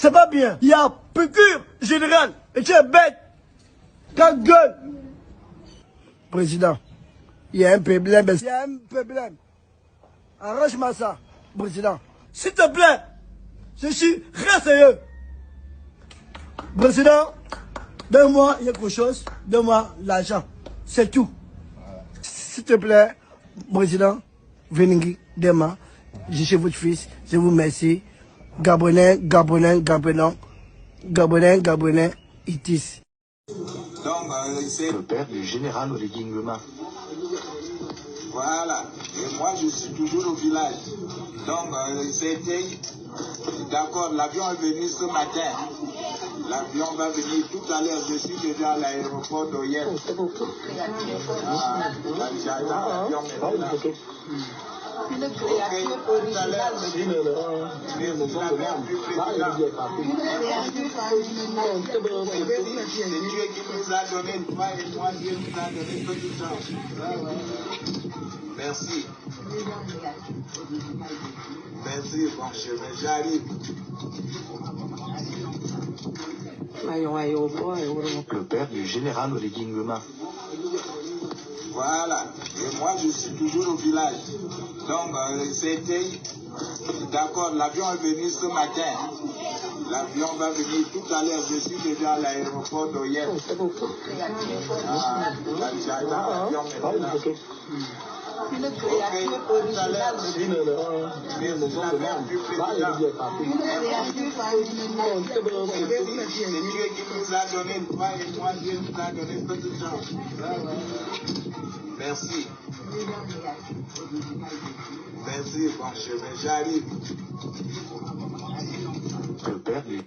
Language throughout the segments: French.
C'est pas bien. Il y a procureur général. Et tu es bête. Ta gueule. Président, il y a un problème. Il y a un problème. Arrange-moi ça, président. S'il te plaît, je suis sérieux. Président, donne-moi quelque chose, donne-moi l'argent. C'est tout. S'il te plaît, président, venez demain. Je suis votre fils, je vous remercie. Gabonais, Gabonais, Gabonais, Gabonais, Gabonais, itis. Donc, c'est le père du général Oligui Nguema. Voilà. Et moi, je suis toujours au village. Donc, c'était... D'accord, l'avion est venu ce matin. L'avion va venir tout à l'heure. Je suis déjà à l'aéroport d'Oyel. L'avion est là. Une créature originale. C'est Dieu qui nous a donné, toi et moi, Dieu nous a donné tout le temps. Merci. Merci, bon chemin, j'arrive. Le père du général Oligui Nguema. Voilà. Et moi, je suis toujours au village. Donc, c'était... D'accord, l'avion est venu ce matin. L'avion va venir tout à l'heure. Je suis déjà à l'aéroport d'Oyel. L'avion est là. Une créature originale. C'est Dieu qui nous a donné, toi et moi, Dieu nous a donné tout le temps. Merci. Merci, bon chemin, j'arrive. Le père du...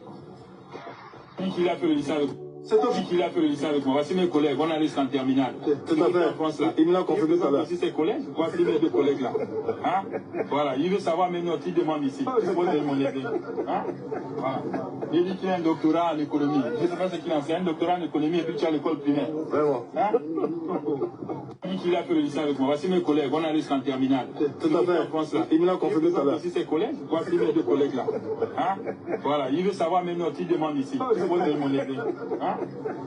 Qui a fait le lycée avec moi? C'est toi qui a fait le lycée avec moi. Voici mes collègues, on a les en terminale. Tout à fait. Il me l'a confirmé tout à l'heure. Voici ses collègues, voici mes deux collègues là. Hein? Voilà, il veut savoir mes notes, il demande ici. Il faut mon aider. Hein? Voilà. Il dit qu'il a un doctorat en économie. Je ne sais pas ce qu'il enseigne, un doctorat en économie et puis tu as l'école primaire. Vraiment. Hein? Qui a fait le lycée avec moi. Voici mes collègues, on a les en terminale. Tout à fait. Il me l'a confirmé tout à l'heure. Voici ses collègues, voici mes deux collègues là. Hein? Voilà, il veut savoir mes notes, il demande ici. Il faut mon aider. Hein?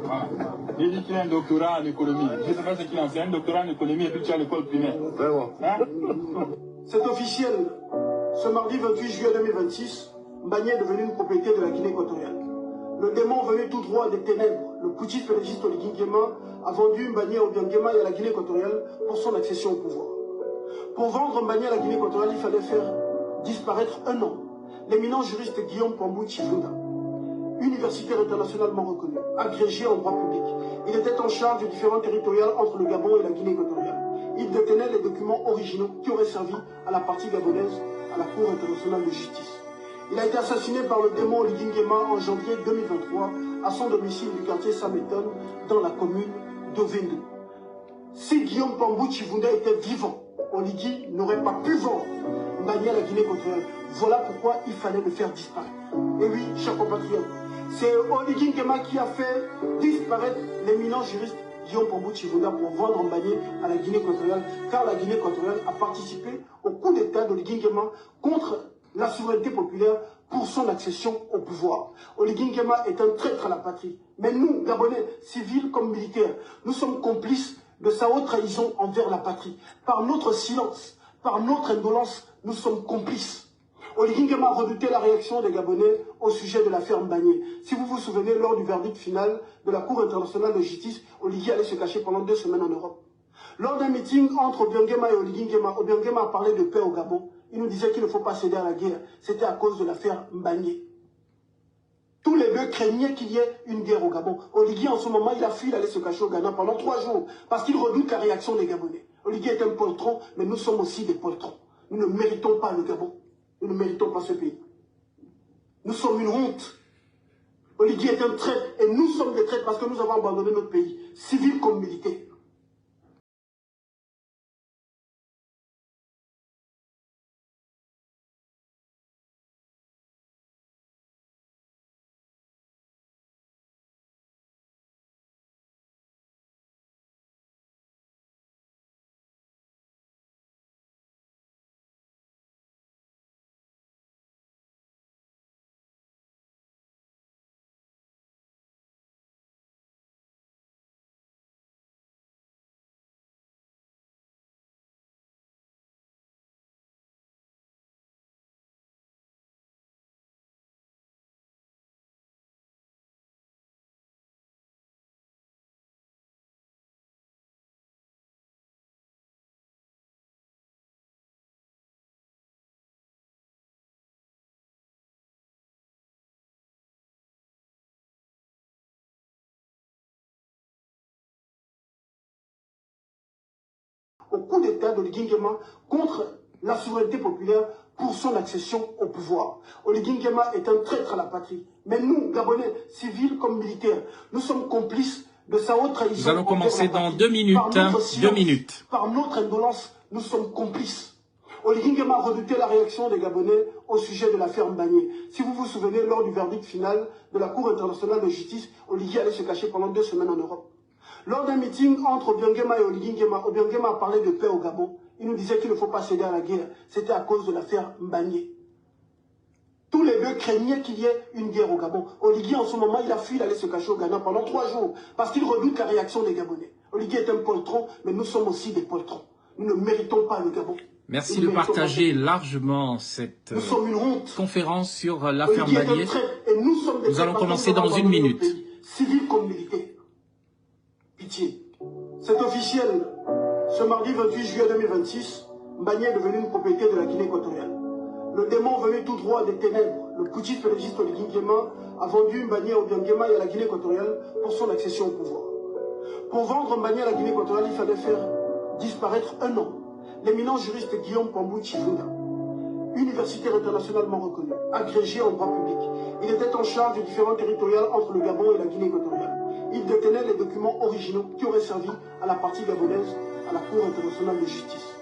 Voilà. Il dit qu'il a un doctorat en économie. Je ne sais pas ce qu'il enseigne, un doctorat en économie et puis tu as l'école primaire. Vraiment. Hein? C'est officiel. Ce mardi 28 juillet 2026, Mbagné est devenu une propriété de la Guinée équatoriale. Le démon venu tout droit des ténèbres, le putschiste légiste Oligui Nguema, a vendu Mbagné au Nguema et à la Guinée équatoriale pour son accession au pouvoir. Pour vendre Mbagné à la Guinée équatoriale, il fallait faire disparaître un homme, l'éminent juriste Guillaume Pambou Chifunda, universitaire internationalement reconnu, agrégé en droit public. Il était en charge du différend territorial entre le Gabon et la Guinée équatoriale. Il détenait les documents originaux qui auraient servi à la partie gabonaise à la Cour internationale de justice. Il a été assassiné par le démon Oligui Nguema en janvier 2023 à son domicile du quartier Sameton dans la commune d'Ovendu. Si Guillaume Pambou Chifunda était vivant, Oligui n'aurait pas pu vendre Mbagné à la Guinée équatoriale. Voilà pourquoi il fallait le faire disparaître. Et oui, chers compatriotes, c'est Oligui Nguema qui a fait disparaître l'éminent juriste Guillaume Pambou Chifunda pour vendre Mbagné à la Guinée équatoriale, car la Guinée équatoriale a participé au coup d'État d'Oligui Nguema contre la souveraineté populaire pour son accession au pouvoir. Oligui Nguema est un traître à la patrie. Mais nous, Gabonais, civils comme militaires, nous sommes complices de sa haute trahison envers la patrie. Par notre silence, par notre indolence, nous sommes complices. Oligui Nguema a redouté la réaction des Gabonais au sujet de l'affaire Mbagné. Si vous vous souvenez, lors du verdict final de la Cour internationale de justice, Oligui allait se cacher pendant 2 semaines en Europe. Lors d'un meeting entre Obiang Nguema et Oligui Nguema, Obiang Nguema a parlé de paix au Gabon. Il nous disait qu'il ne faut pas céder à la guerre. C'était à cause de l'affaire Mbagné. Tous les deux craignaient qu'il y ait une guerre au Gabon. Oligui, en ce moment, il a fui, il allait se cacher au Ghana pendant 3 jours, parce qu'il redoute la réaction des Gabonais. Oligui est un poltron, mais nous sommes aussi des poltrons. Nous ne méritons pas le Gabon. Nous ne méritons pas ce pays. Nous sommes une honte. Oligui est un traître, et nous sommes des traîtres parce que nous avons abandonné notre pays, civil comme militaire. au coup d'État d'Oligui Nguema contre la souveraineté populaire pour son accession au pouvoir. Oligui Nguema est un traître à la patrie. Mais nous, Gabonais, civils comme militaires, nous sommes complices de sa haute trahison. Nous allons commencer dans 2 minutes. Par notre silence, 2 minutes. Par notre indolence, nous sommes complices. Oligui Nguema a redouté la réaction des Gabonais au sujet de l'affaire Mbagné. Si vous vous souvenez, lors du verdict final de la Cour internationale de justice, Oligui allait se cacher pendant 2 semaines en Europe. Lors d'un meeting entre Obiang Nguema et Oligui Nguema, Obiang Nguema a parlé de paix au Gabon. Il nous disait qu'il ne faut pas céder à la guerre. C'était à cause de l'affaire Mbagné. Tous les deux craignaient qu'il y ait une guerre au Gabon. Oligui, en ce moment, il a fui, il allait se cacher au Ghana pendant 3 jours, parce qu'il redoute la réaction des Gabonais. Oligui est un poltron, mais nous sommes aussi des poltrons. Nous ne méritons pas le Gabon. Merci de partager largement cette conférence sur l'affaire Mbagné. Nous allons commencer dans 1 minute. Civils comme militaires. Pitié. C'est officiel. Ce mardi 28 juillet 2026, Mbagné est devenu une propriété de la Guinée équatoriale. Le démon venu tout droit des ténèbres, le putschiste légiste Oligui Nguema, a vendu Mbagné à Obiang Nguema et à la Guinée équatoriale pour son accession au pouvoir. Pour vendre Mbagné à la Guinée équatoriale, il fallait faire disparaître un homme. L'éminent juriste Guillaume Pambou Chifunda, universitaire internationalement reconnu, agrégé en droit public. Il était en charge des différents territoriales entre le Gabon et la Guinée équatoriale. Il détenait les documents originaux qui auraient servi à la partie gabonaise à la Cour internationale de justice.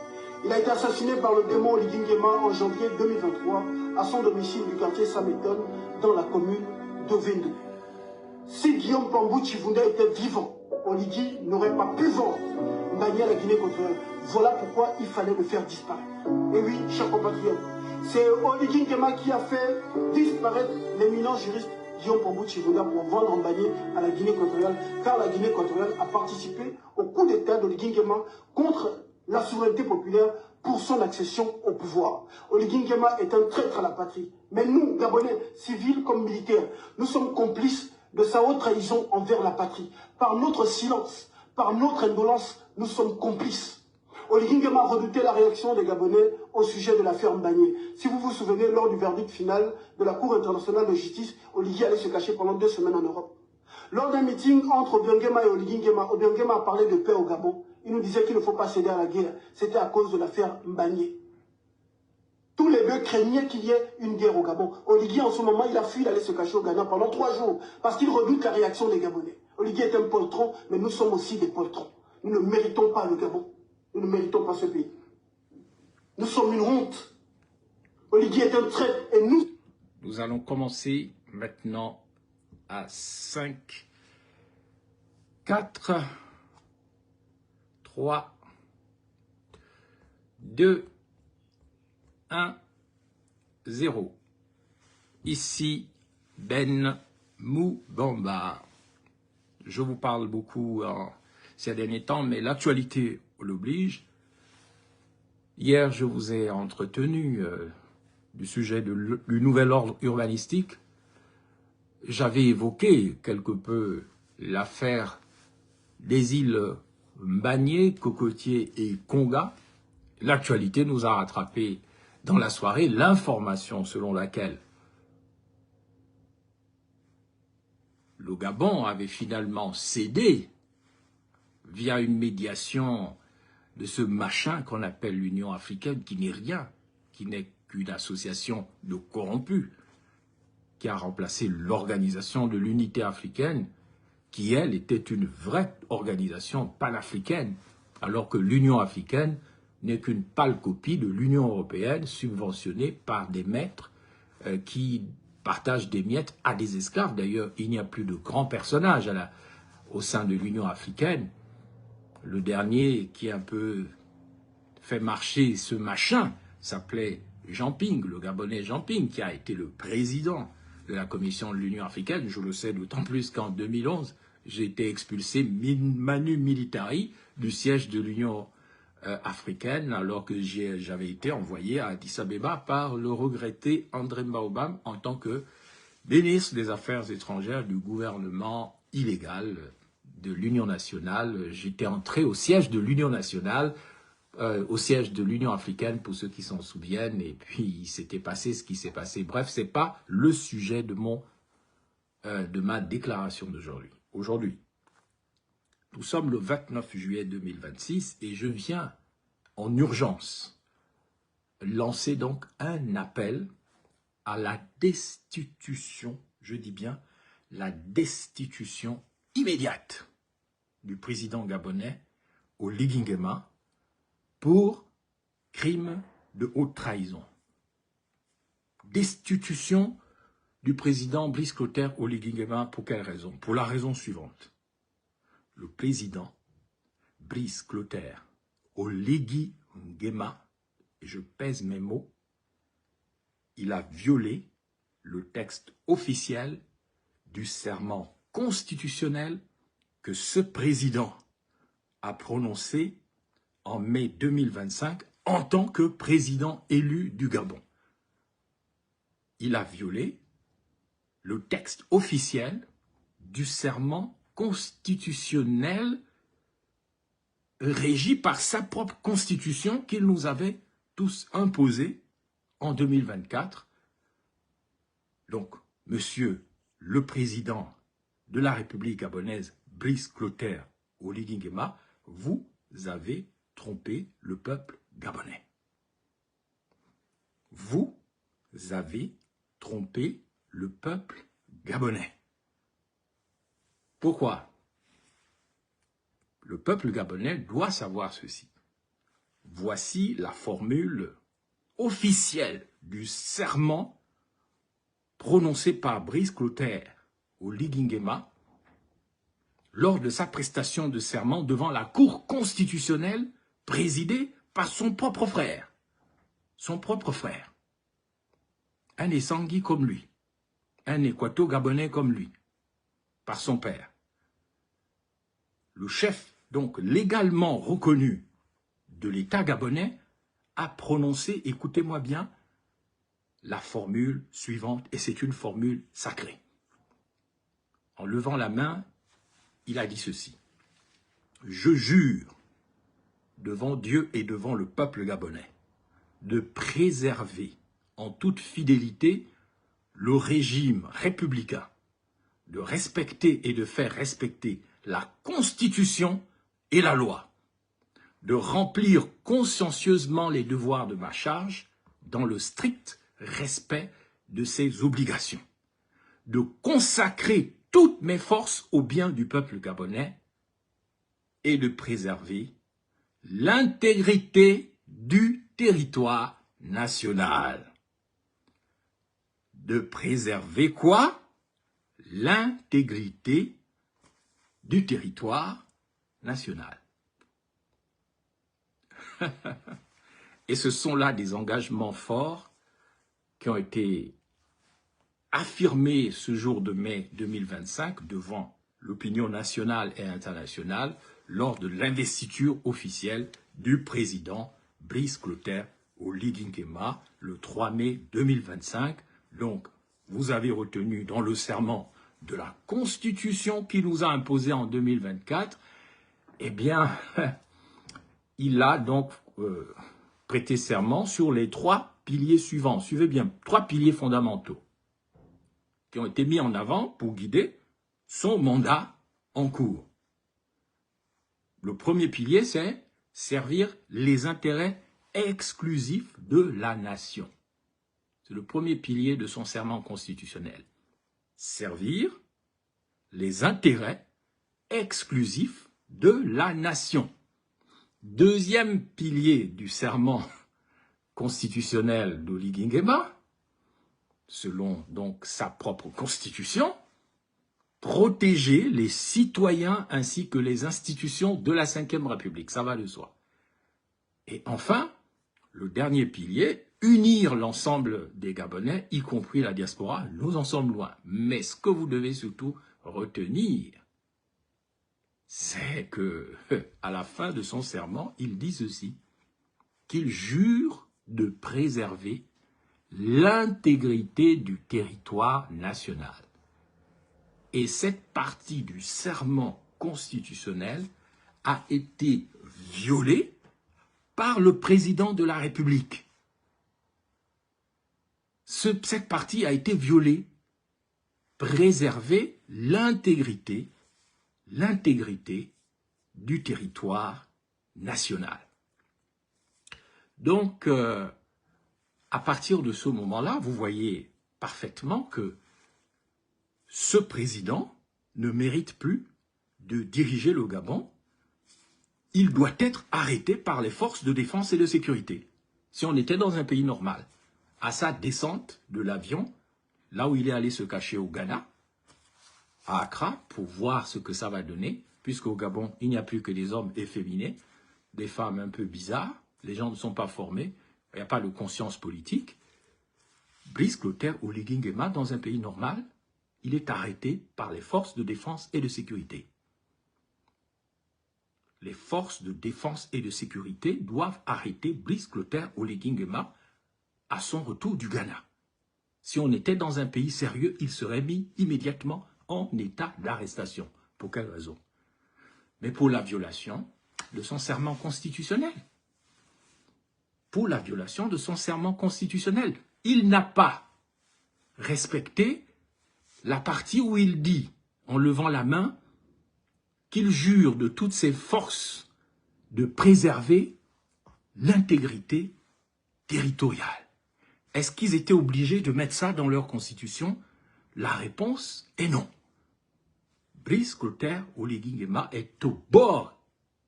Il a été assassiné par le démon Oligui Nguema en janvier 2023 à son domicile du quartier Sameton dans la commune d'Ovendou. Si Guillaume Pambou Chifunda était vivant, Oligui n'aurait pas pu vendre Mbagné à la Guinée équatoriale. Voilà pourquoi il fallait le faire disparaître. Et oui, chers compatriotes, c'est Oligui Nguema qui a fait disparaître l'éminent juriste Guillaume Pambou Chifunda pour vendre Mbagné à la Guinée équatoriale, car la Guinée équatoriale a participé au coup d'État d'Oligui Nguema contre la souveraineté populaire pour son accession au pouvoir. Oligui Nguema est un traître à la patrie. Mais nous, Gabonais, civils comme militaires, nous sommes complices de sa haute trahison envers la patrie. Par notre silence, par notre indolence, nous sommes complices. Oligui Nguema a redouté la réaction des Gabonais au sujet de l'affaire Mbagné. Si vous vous souvenez, lors du verdict final de la Cour internationale de justice, Oligui allait se cacher pendant 2 semaines en Europe. Lors d'un meeting entre Obiang Nguema et Oligui Nguema, Obiang Nguema a parlé de paix au Gabon. Il nous disait qu'il ne faut pas céder à la guerre. C'était à cause de l'affaire Mbagné. Tous les deux craignaient qu'il y ait une guerre au Gabon. Oligui, en ce moment, il a fui, il allait se cacher au Ghana pendant 3 jours, parce qu'il redoute la réaction des Gabonais. Oligui est un poltron, mais nous sommes aussi des poltrons. Nous ne méritons pas le Gabon. Nous ne méritons pas ce pays. Nous sommes une honte. Oligui est un traître et nous... Nous allons commencer maintenant à 5, 4, 3, 2, 1, 0. Ici Ben Moubamba. Je vous parle beaucoup ces derniers temps, mais l'actualité l'oblige. Hier, je vous ai entretenu du sujet du nouvel ordre urbanistique. J'avais évoqué quelque peu l'affaire des îles Mbagné, Cocotier et Konga. L'actualité nous a rattrapé dans la soirée l'information selon laquelle le Gabon avait finalement cédé via une médiation de ce machin qu'on appelle l'Union africaine, qui n'est rien, qui n'est qu'une association de corrompus, qui a remplacé l'organisation de l'unité africaine, qui, elle, était une vraie organisation panafricaine, alors que l'Union africaine n'est qu'une pâle copie de l'Union européenne, subventionnée par des maîtres qui partagent des miettes à des esclaves. D'ailleurs, il n'y a plus de grands personnages au sein de l'Union africaine. Le dernier qui a un peu fait marcher ce machin s'appelait Jean Ping, le Gabonais Jean Ping, qui a été le président de la Commission de l'Union africaine. Je le sais d'autant plus qu'en 2011, j'ai été expulsé manu militari du siège de l'Union africaine, alors que j'avais été envoyé à Addis Abeba par le regretté André Mbaobam en tant que ministre des Affaires étrangères du gouvernement illégal de l'Union nationale. J'étais entré au siège de l'Union nationale, au siège de l'Union africaine, pour ceux qui s'en souviennent, et puis il s'était passé ce qui s'est passé. Bref, ce n'est pas le sujet de ma déclaration d'aujourd'hui. Aujourd'hui, nous sommes le 29 juillet 2026 et je viens en urgence lancé donc un appel à la destitution, je dis bien la destitution immédiate du président gabonais Oligui Nguema pour crime de haute trahison. Destitution du président Brice Clotaire Oligui Nguema pour quelle raison? Pour la raison suivante. Le président Brice Clotaire Oligui Nguema, et je pèse mes mots, il a violé le texte officiel du serment constitutionnel que ce président a prononcé en mai 2025 en tant que président élu du Gabon. Il a violé le texte officiel du serment constitutionnel régi par sa propre constitution qu'il nous avait tous imposé en 2024. Donc, monsieur le président de la République gabonaise, Brice Clotaire Oligui Nguema, vous avez trompé le peuple gabonais. Vous avez trompé le peuple gabonais. Pourquoi? Le peuple gabonais doit savoir ceci. Voici la formule officielle du serment prononcé par Brice Clotaire Oligui Nguema lors de sa prestation de serment devant la Cour constitutionnelle présidée par son propre frère. Son propre frère. Un Essangui comme lui. Un Équato-Gabonais comme lui. Par son père. Le chef, donc légalement reconnu de l'État gabonais, a prononcé, écoutez-moi bien, la formule suivante, et c'est une formule sacrée. En levant la main, il a dit ceci. Je jure devant Dieu et devant le peuple gabonais de préserver en toute fidélité le régime républicain, de respecter et de faire respecter la Constitution et la loi, de remplir consciencieusement les devoirs de ma charge dans le strict respect de ses obligations, de consacrer toutes mes forces au bien du peuple gabonais et de préserver l'intégrité du territoire national. De préserver quoi? L'intégrité du territoire national. Et ce sont là des engagements forts qui ont été affirmés ce jour de mai 2025 devant l'opinion nationale et internationale lors de l'investiture officielle du président Brice Clotaire Oligui Nguema le 3 mai 2025. Donc, vous avez retenu dans le serment de la Constitution qui nous a imposé en 2024, eh bien, il a donc prêté serment sur les 3 piliers suivants. Suivez bien, 3 piliers fondamentaux qui ont été mis en avant pour guider son mandat en cours. Le premier pilier, c'est servir les intérêts exclusifs de la nation. C'est le premier pilier de son serment constitutionnel. Servir les intérêts exclusifs de la nation. Deuxième pilier du serment constitutionnel d'Oligui Nguema, selon donc sa propre constitution, protéger les citoyens ainsi que les institutions de la Ve République. Ça va de soi. Et enfin, le dernier pilier, unir l'ensemble des Gabonais, y compris la diaspora. Nous en sommes loin. Mais ce que vous devez surtout retenir, c'est que, à la fin de son serment, il dit ceci, qu'il jure de préserver l'intégrité du territoire national. Et cette partie du serment constitutionnel a été violée par le président de la République. Cette partie a été violée. Préserver l'intégrité du territoire national. Donc, à partir de ce moment-là, vous voyez parfaitement que ce président ne mérite plus de diriger le Gabon. Il doit être arrêté par les forces de défense et de sécurité. Si on était dans un pays normal, à sa descente de l'avion, là où il est allé se cacher au Ghana, à Accra, pour voir ce que ça va donner, puisqu'au Gabon, il n'y a plus que des hommes efféminés, des femmes un peu bizarres, les gens ne sont pas formés, il n'y a pas de conscience politique. Brice Clotaire Oligui Nguema, dans un pays normal, il est arrêté par les forces de défense et de sécurité. Les forces de défense et de sécurité doivent arrêter Brice Clotaire Oligui Nguema à son retour du Ghana. Si on était dans un pays sérieux, il serait mis immédiatement en état d'arrestation. Pour quelle raison? Mais pour la violation de son serment constitutionnel. Pour la violation de son serment constitutionnel. Il n'a pas respecté la partie où il dit, en levant la main, qu'il jure de toutes ses forces de préserver l'intégrité territoriale. Est-ce qu'ils étaient obligés de mettre ça dans leur constitution? La réponse est non. Brice Clotaire Oligui Nguema est au bord,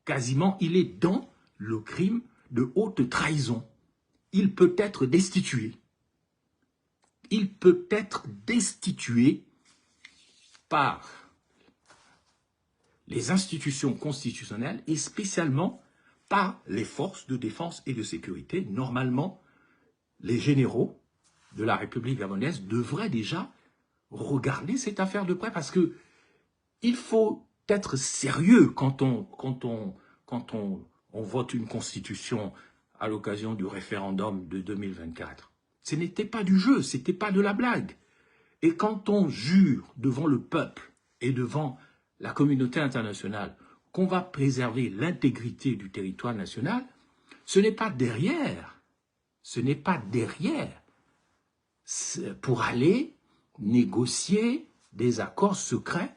quasiment, il est dans le crime de haute trahison. Il peut être destitué. Il peut être destitué par les institutions constitutionnelles et spécialement par les forces de défense et de sécurité. Normalement, les généraux de la République gabonaise devraient déjà regarder cette affaire de près parce que il faut être sérieux quand on vote une constitution à l'occasion du référendum de 2024. Ce n'était pas du jeu, ce n'était pas de la blague. Et quand on jure devant le peuple et devant la communauté internationale qu'on va préserver l'intégrité du territoire national, ce n'est pas derrière pour aller négocier des accords secrets,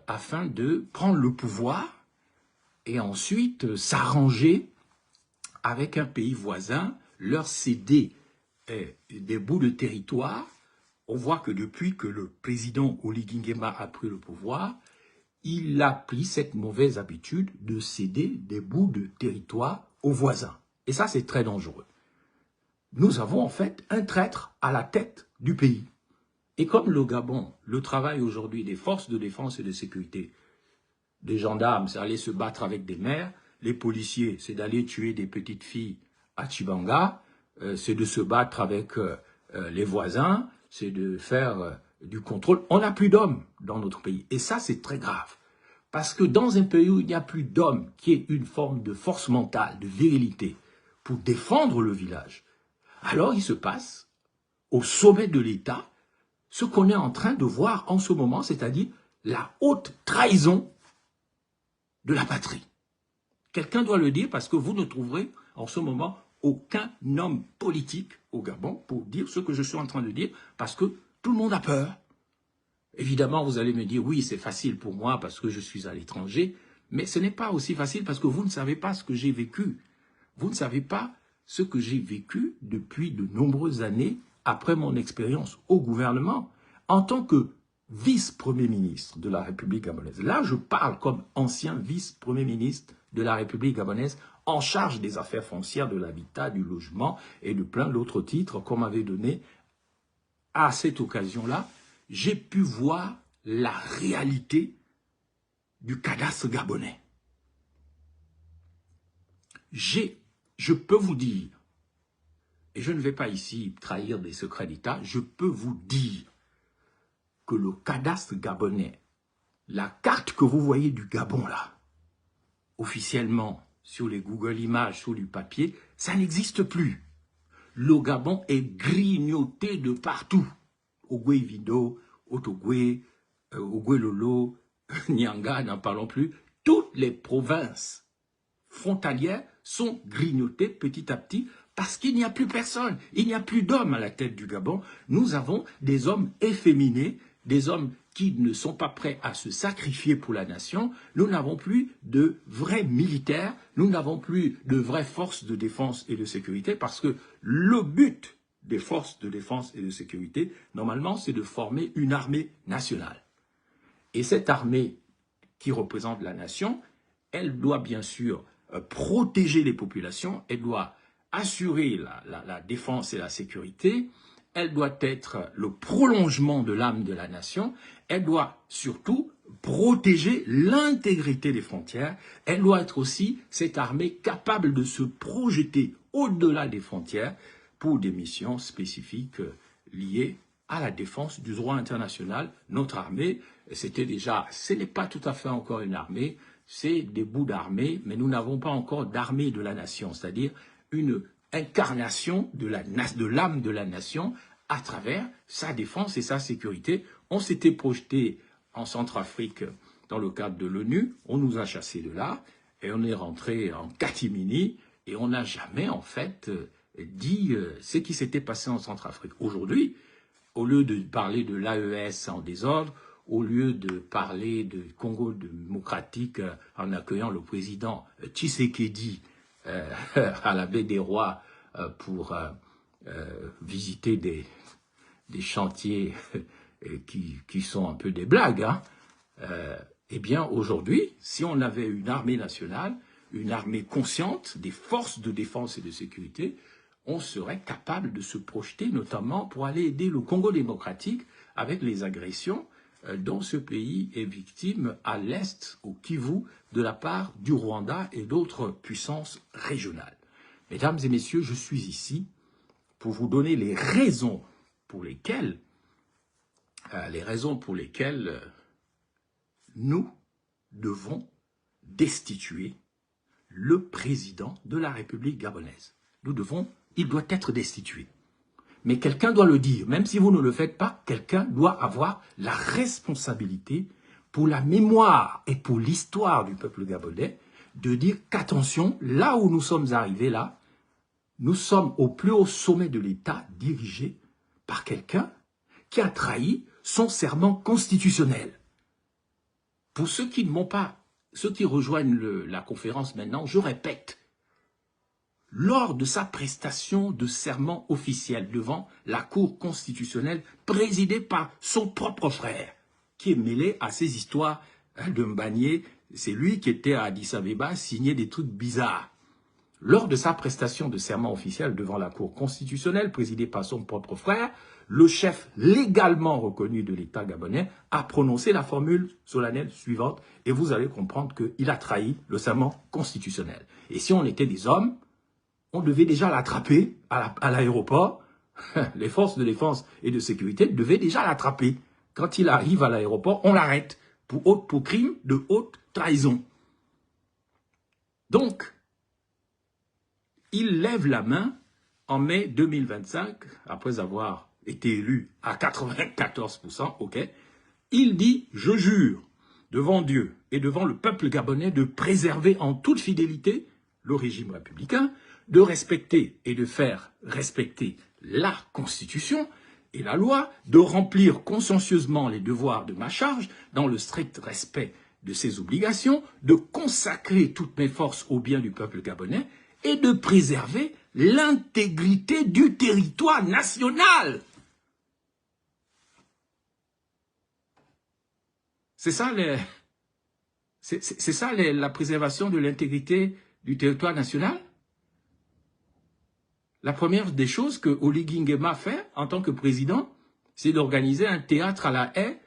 afin de prendre le pouvoir et ensuite s'arranger avec un pays voisin, leur céder des bouts de territoire. On voit que depuis que le président Oligui Nguema a pris le pouvoir, il a pris cette mauvaise habitude de céder des bouts de territoire aux voisins. Et ça, c'est très dangereux. Nous avons en fait un traître à la tête du pays. Et comme le Gabon, le travail aujourd'hui des forces de défense et de sécurité, des gendarmes, c'est aller se battre avec des mères, les policiers, c'est d'aller tuer des petites filles à Tchibanga, c'est de se battre avec les voisins, c'est de faire du contrôle. On n'a plus d'hommes dans notre pays. Et ça, c'est très grave. Parce que dans un pays où il n'y a plus d'hommes, qui est une forme de force mentale, de virilité, pour défendre le village, alors il se passe, au sommet de l'État, ce qu'on est en train de voir en ce moment, c'est-à-dire la haute trahison de la patrie. Quelqu'un doit le dire parce que vous ne trouverez en ce moment aucun homme politique au Gabon pour dire ce que je suis en train de dire parce que tout le monde a peur. Évidemment, vous allez me dire, oui, c'est facile pour moi parce que je suis à l'étranger, mais ce n'est pas aussi facile parce que vous ne savez pas ce que j'ai vécu. Vous ne savez pas ce que j'ai vécu depuis de nombreuses années après mon expérience au gouvernement en tant que vice-premier ministre de la République gabonaise. Là, je parle comme ancien vice-premier ministre de la République gabonaise en charge des affaires foncières, de l'habitat, du logement et de plein d'autres titres qu'on m'avait donnés. À cette occasion-là, j'ai pu voir la réalité du cadastre gabonais. Je peux vous dire, et je ne vais pas ici trahir des secrets d'État, je peux vous dire que le cadastre gabonais, la carte que vous voyez du Gabon là, officiellement sur les Google Images, sur du papier, ça n'existe plus. Le Gabon est grignoté de partout. Ogoué-Vido, Otogoué, Ogoué-Lolo, Nyanga, n'en parlons plus. Toutes les provinces frontalières sont grignotées petit à petit parce qu'il n'y a plus personne. Il n'y a plus d'hommes à la tête du Gabon. Nous avons des hommes efféminés, des hommes qui ne sont pas prêts à se sacrifier pour la nation, nous n'avons plus de vrais militaires, nous n'avons plus de vraies forces de défense et de sécurité, parce que le but des forces de défense et de sécurité, normalement, c'est de former une armée nationale. Et cette armée qui représente la nation, elle doit bien sûr protéger les populations, elle doit assurer la défense et la sécurité, elle doit être le prolongement de l'âme de la nation, elle doit surtout protéger l'intégrité des frontières, elle doit être aussi cette armée capable de se projeter au-delà des frontières pour des missions spécifiques liées à la défense du droit international. Notre armée, c'était déjà, ce n'est pas tout à fait encore une armée, c'est des bouts d'armée, mais nous n'avons pas encore d'armée de la nation, c'est-à-dire une incarnation de l'âme de la nation à travers sa défense et sa sécurité. On s'était projeté en Centrafrique dans le cadre de l'ONU, on nous a chassés de là, et on est rentré en catimini, et on n'a jamais en fait dit ce qui s'était passé en Centrafrique. Aujourd'hui, au lieu de parler de l'AES en désordre, au lieu de parler de Congo démocratique en accueillant le président Tshisekedi à la baie des Rois pour visiter des chantiers qui sont un peu des blagues, hein, eh bien aujourd'hui, si on avait une armée nationale, une armée consciente des forces de défense et de sécurité, on serait capable de se projeter notamment pour aller aider le Congo démocratique avec les agressions dont ce pays est victime à l'est, au Kivu, de la part du Rwanda et d'autres puissances régionales. Mesdames et messieurs, je suis ici pour vous donner les raisons pour lesquelles nous devons destituer le président de la République gabonaise. Il doit être destitué. Mais quelqu'un doit le dire, même si vous ne le faites pas, quelqu'un doit avoir la responsabilité pour la mémoire et pour l'histoire du peuple gabonais de dire qu'attention, là où nous sommes arrivés là, nous sommes au plus haut sommet de l'État dirigé par quelqu'un qui a trahi son serment constitutionnel. Pour ceux qui ne m'ont pas, ceux qui rejoignent la conférence maintenant, je répète, lors de sa prestation de serment officiel devant la Cour constitutionnelle présidée par son propre frère, qui est mêlé à ces histoires de Mbagné, c'est lui qui était à Addis Abeba, signé des trucs bizarres. Lors de sa prestation de serment officiel devant la Cour constitutionnelle présidée par son propre frère, le chef légalement reconnu de l'État gabonais a prononcé la formule solennelle suivante, et vous allez comprendre qu'il a trahi le serment constitutionnel. Et si on était des hommes, on devait déjà l'attraper à l'aéroport. Les forces de défense et de sécurité devaient déjà l'attraper. Quand il arrive à l'aéroport, on l'arrête pour crime de haute trahison. Donc, il lève la main en mai 2025, après avoir été élu à 94%, ok, il dit « Je jure devant Dieu et devant le peuple gabonais de préserver en toute fidélité le régime républicain, de respecter et de faire respecter la Constitution et la loi, de remplir consciencieusement les devoirs de ma charge dans le strict respect de ses obligations, de consacrer toutes mes forces au bien du peuple gabonais et de préserver l'intégrité du territoire national. » C'est ça, la préservation de l'intégrité du territoire national? La première des choses que Oligui Nguema fait en tant que président, c'est d'organiser un théâtre à La Haye,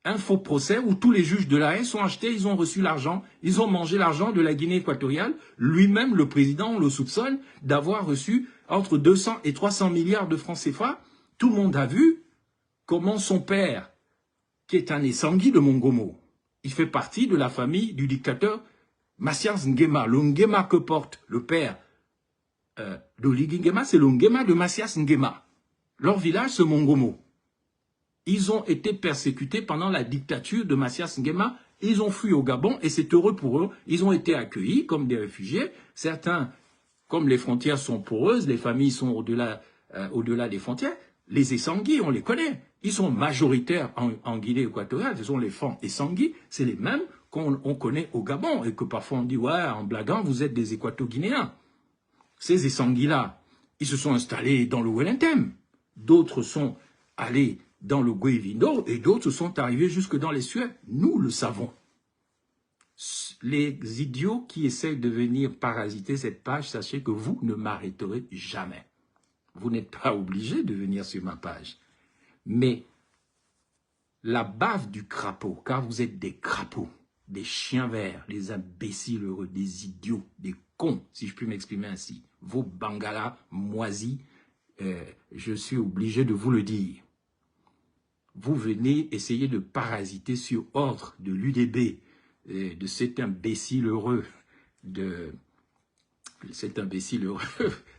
un faux procès où tous les juges de La Haye sont achetés, ils ont reçu l'argent, ils ont mangé l'argent de la Guinée équatoriale. Lui-même, le président, on le soupçonne d'avoir reçu entre 200 et 300 milliards de francs CFA. Tout le monde a vu comment son père, qui est un Essangui de Mongomo, il fait partie de la famille du dictateur Mathias Nguema. Le Nguema que porte le père d'Oligui Nguema, c'est le Nguema de Mathias Nguema. Leur village, c'est Mongomo. Ils ont été persécutés pendant la dictature de Mathias Nguema. Ils ont fui au Gabon et c'est heureux pour eux. Ils ont été accueillis comme des réfugiés. Certains, comme les frontières sont poreuses, les familles sont au-delà des frontières. Les Essangui, on les connaît. Ils sont majoritaires en Guinée équatoriale, ce sont les Fang et Sangui, c'est les mêmes qu'on connaît au Gabon, et que parfois on dit, ouais, en blaguant, vous êtes des Équato-Guinéens. Ces Essangui-là, ils se sont installés dans le Wellington. D'autres sont allés dans le Guevindo, et d'autres sont arrivés jusque dans les Suèdes. Nous le savons. Les idiots qui essayent de venir parasiter cette page, sachez que vous ne m'arrêterez jamais. Vous n'êtes pas obligés de venir sur ma page. Mais la bave du crapaud, car vous êtes des crapauds, des chiens verts, des imbéciles heureux, des idiots, des cons, si je puis m'exprimer ainsi, vos bangalas moisis, je suis obligé de vous le dire. Vous venez essayer de parasiter sur ordre de l'UDB, de cet imbécile heureux,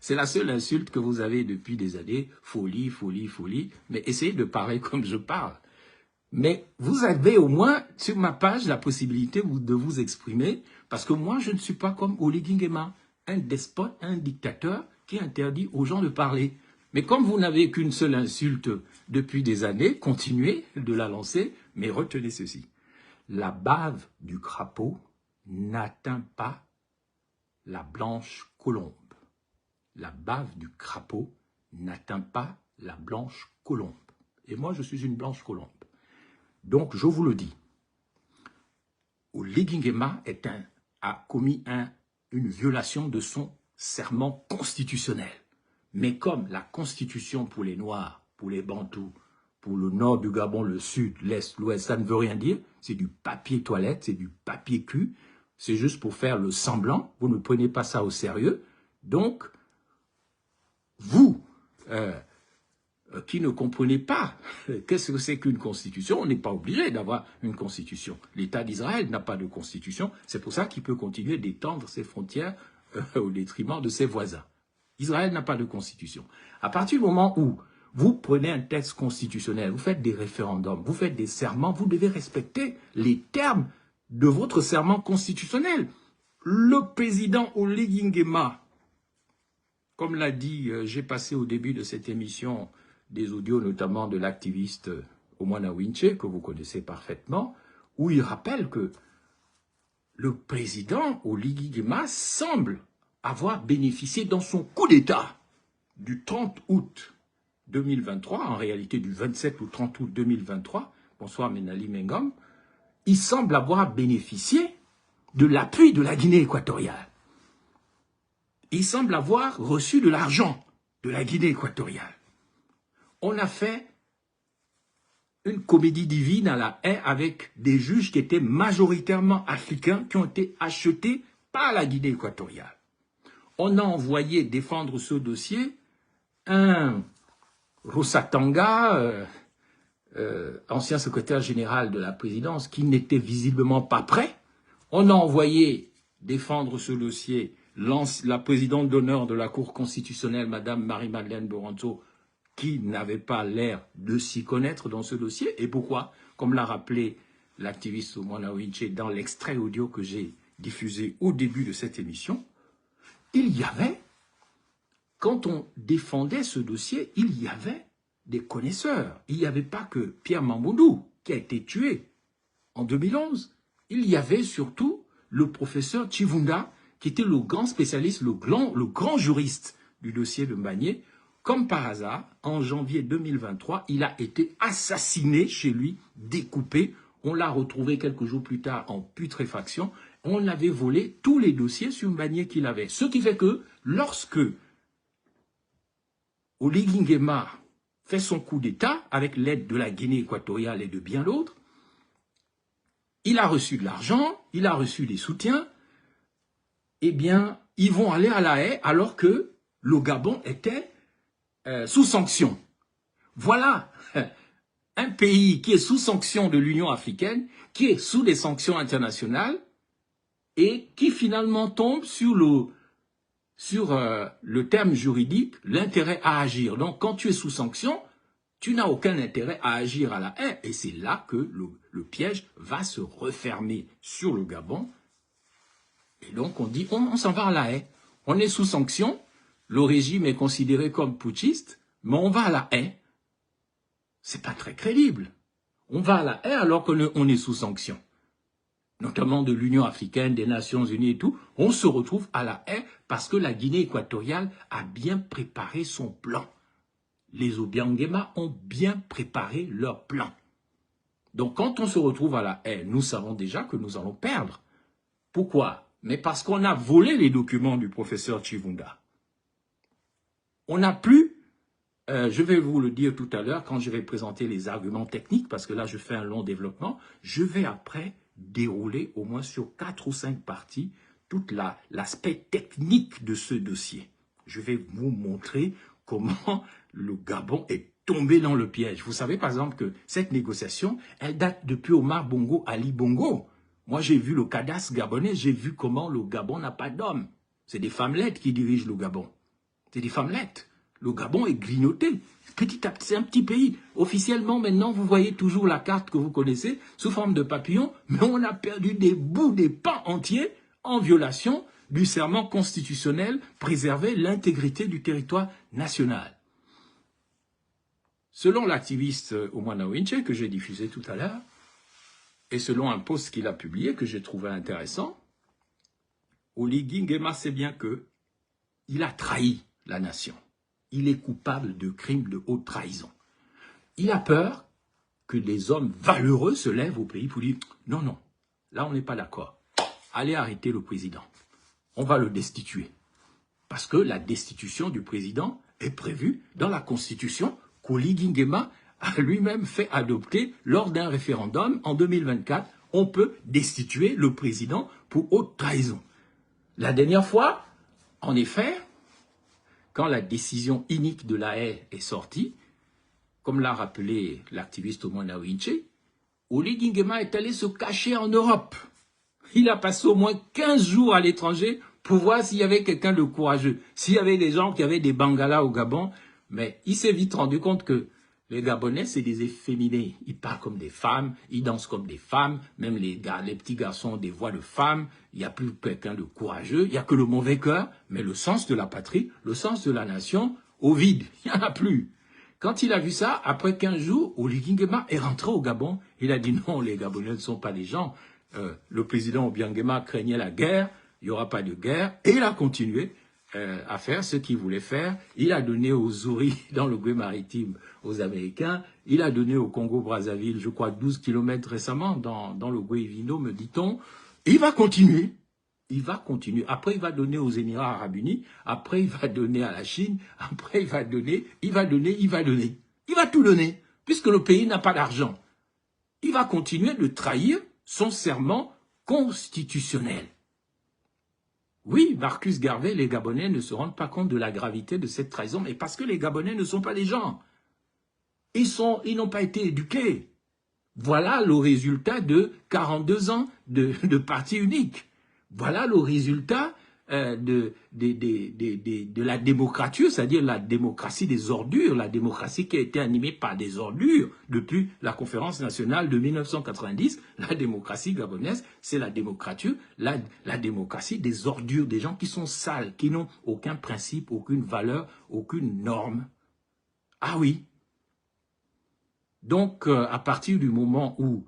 c'est la seule insulte que vous avez depuis des années, folie, folie, folie, mais essayez de parler comme je parle. Mais vous avez au moins sur ma page la possibilité de vous exprimer, parce que moi je ne suis pas comme Oligui Nguema, un despote, un dictateur qui interdit aux gens de parler. Mais comme vous n'avez qu'une seule insulte depuis des années, continuez de la lancer, mais retenez ceci. La bave du crapaud n'atteint pas la blanche colombe. La bave du crapaud n'atteint pas la blanche colombe. Et moi, je suis une blanche colombe. Donc, je vous le dis, Oligui Nguema a commis une violation de son serment constitutionnel. Mais comme la Constitution pour les Noirs, pour les Bantous, pour le nord du Gabon, le sud, l'est, l'ouest, ça ne veut rien dire. C'est du papier toilette, c'est du papier cul. C'est juste pour faire le semblant. Vous ne prenez pas ça au sérieux. Donc, vous, qui ne comprenez pas qu'est-ce que c'est qu'une constitution, on n'est pas obligé d'avoir une constitution. L'État d'Israël n'a pas de constitution. C'est pour ça qu'il peut continuer d'étendre ses frontières au détriment de ses voisins. Israël n'a pas de constitution. À partir du moment où vous prenez un texte constitutionnel, vous faites des référendums, vous faites des serments, vous devez respecter les termes de votre serment constitutionnel. Le président Oligui Nguema, comme l'a dit, j'ai passé au début de cette émission des audios, notamment de l'activiste Omwana Winche, que vous connaissez parfaitement, où il rappelle que le président Oligui Nguema semble avoir bénéficié dans son coup d'État du 30 août 2023, en réalité du 27 ou 30 août 2023, bonsoir Menali Mengom, il semble avoir bénéficié de l'appui de la Guinée équatoriale. Il semble avoir reçu de l'argent de la Guinée équatoriale. On a fait une comédie divine à la haie avec des juges qui étaient majoritairement africains, qui ont été achetés par la Guinée équatoriale. On a envoyé défendre ce dossier un Rosatanga, ancien secrétaire général de la présidence, qui n'était visiblement pas prêt. On a envoyé défendre ce dossier la présidente d'honneur de la Cour constitutionnelle, Madame Marie-Madeleine Boranto, qui n'avait pas l'air de s'y connaître dans ce dossier. Et pourquoi? Comme l'a rappelé l'activiste Omwana Winche dans l'extrait audio que j'ai diffusé au début de cette émission, il y avait, quand on défendait ce dossier, il y avait des connaisseurs. Il n'y avait pas que Pierre Mamboundou, qui a été tué en 2011. Il y avait surtout le professeur Chivunda, qui était le grand spécialiste, le grand juriste du dossier de Mbagné. Comme par hasard, en janvier 2023, il a été assassiné chez lui, découpé. On l'a retrouvé quelques jours plus tard en putréfaction. On avait volé tous les dossiers sur Mbagné qu'il avait. Ce qui fait que lorsque Oligui Nguema fait son coup d'État, avec l'aide de la Guinée équatoriale et de bien d'autres, il a reçu de l'argent, il a reçu des soutiens, eh bien, ils vont aller à la haie alors que le Gabon était sous sanction. Voilà un pays qui est sous sanction de l'Union africaine, qui est sous des sanctions internationales et qui finalement tombe sur le terme juridique, l'intérêt à agir. Donc, quand tu es sous sanction, tu n'as aucun intérêt à agir à la haie. Et c'est là que le piège va se refermer sur le Gabon. Et donc, on dit, on s'en va à la haie. On est sous sanction. Le régime est considéré comme putschiste, mais on va à la haie. c'est pas très crédible. On va à la haie alors qu'on est sous sanction, notamment de l'Union africaine, des Nations unies et tout. On se retrouve à la haie parce que la Guinée équatoriale a bien préparé son plan. Les Obiangema ont bien préparé leur plan. Donc quand on se retrouve à la haie, nous savons déjà que nous allons perdre. Pourquoi? Mais parce qu'on a volé les documents du professeur Chivunda. On n'a plus, je vais vous le dire tout à l'heure quand je vais présenter les arguments techniques, parce que là je fais un long développement, je vais après dérouler au moins sur 4 ou 5 parties tout l'aspect technique de ce dossier. Je vais vous montrer comment le Gabon est tombé dans le piège. Vous savez par exemple que cette négociation, elle date depuis Omar Bongo, Ali Bongo. Moi j'ai vu le cadastre gabonais, j'ai vu comment le Gabon n'a pas d'hommes. C'est des femmelettes qui dirigent le Gabon. C'est des femmelettes. Le Gabon est grignoté. Petit à petit, c'est un petit pays. Officiellement, maintenant, vous voyez toujours la carte que vous connaissez sous forme de papillon, mais on a perdu des bouts, des pans entiers en violation du serment constitutionnel, préserver l'intégrité du territoire national. Selon l'activiste Omwana Winche, que j'ai diffusé tout à l'heure, et selon un post qu'il a publié, que j'ai trouvé intéressant, Oligui Nguema sait bien que il a trahi la nation. Il est coupable de crimes de haute trahison. Il a peur que des hommes valeureux se lèvent au pays pour dire « Non, non, là on n'est pas d'accord. Allez arrêter le président. On va le destituer. » Parce que la destitution du président est prévue dans la Constitution qu'Oligui Nguema a lui-même fait adopter lors d'un référendum en 2024. On peut destituer le président pour haute trahison. La dernière fois, en effet, quand la décision inique de la haie est sortie, comme l'a rappelé l'activiste Omwana Winche, Oligui Nguema est allé se cacher en Europe. Il a passé au moins 15 jours à l'étranger pour voir s'il y avait quelqu'un de courageux, s'il y avait des gens qui avaient des bangalas au Gabon, mais il s'est vite rendu compte que les Gabonais, c'est des efféminés. Ils parlent comme des femmes, ils dansent comme des femmes, même les petits garçons ont des voix de femmes, il n'y a plus quelqu'un de courageux, il n'y a que le mauvais cœur, mais le sens de la patrie, le sens de la nation, au vide, il n'y en a plus. Quand il a vu ça, après 15 jours, Oligui Nguema est rentré au Gabon, il a dit non, les Gabonais ne sont pas des gens. Le président Obiangema craignait la guerre, il n'y aura pas de guerre, et il a continué à faire ce qu'il voulait faire. Il a donné aux Zouris dans le Gué maritime aux Américains. Il a donné au Congo-Brazzaville, je crois, 12 km récemment dans le Gué-Vino, me dit-on. Il va continuer. Il va continuer. Après, il va donner aux Émirats Arabes Unis. Après, il va donner à la Chine. Après, il va donner. Il va tout donner, puisque le pays n'a pas d'argent. Il va continuer de trahir son serment constitutionnel. Oui, Marcus Garvey, les Gabonais ne se rendent pas compte de la gravité de cette trahison, mais parce que les Gabonais ne sont pas des gens. Ils n'ont pas été éduqués. Voilà le résultat de 42 ans de parti unique. Voilà le résultat de la démocratie, c'est-à-dire la démocratie des ordures, la démocratie qui a été animée par des ordures depuis la conférence nationale de 1990. La démocratie gabonaise, c'est la démocratie des ordures, des gens qui sont sales, qui n'ont aucun principe, aucune valeur, aucune norme. Ah oui. Donc, à partir du moment où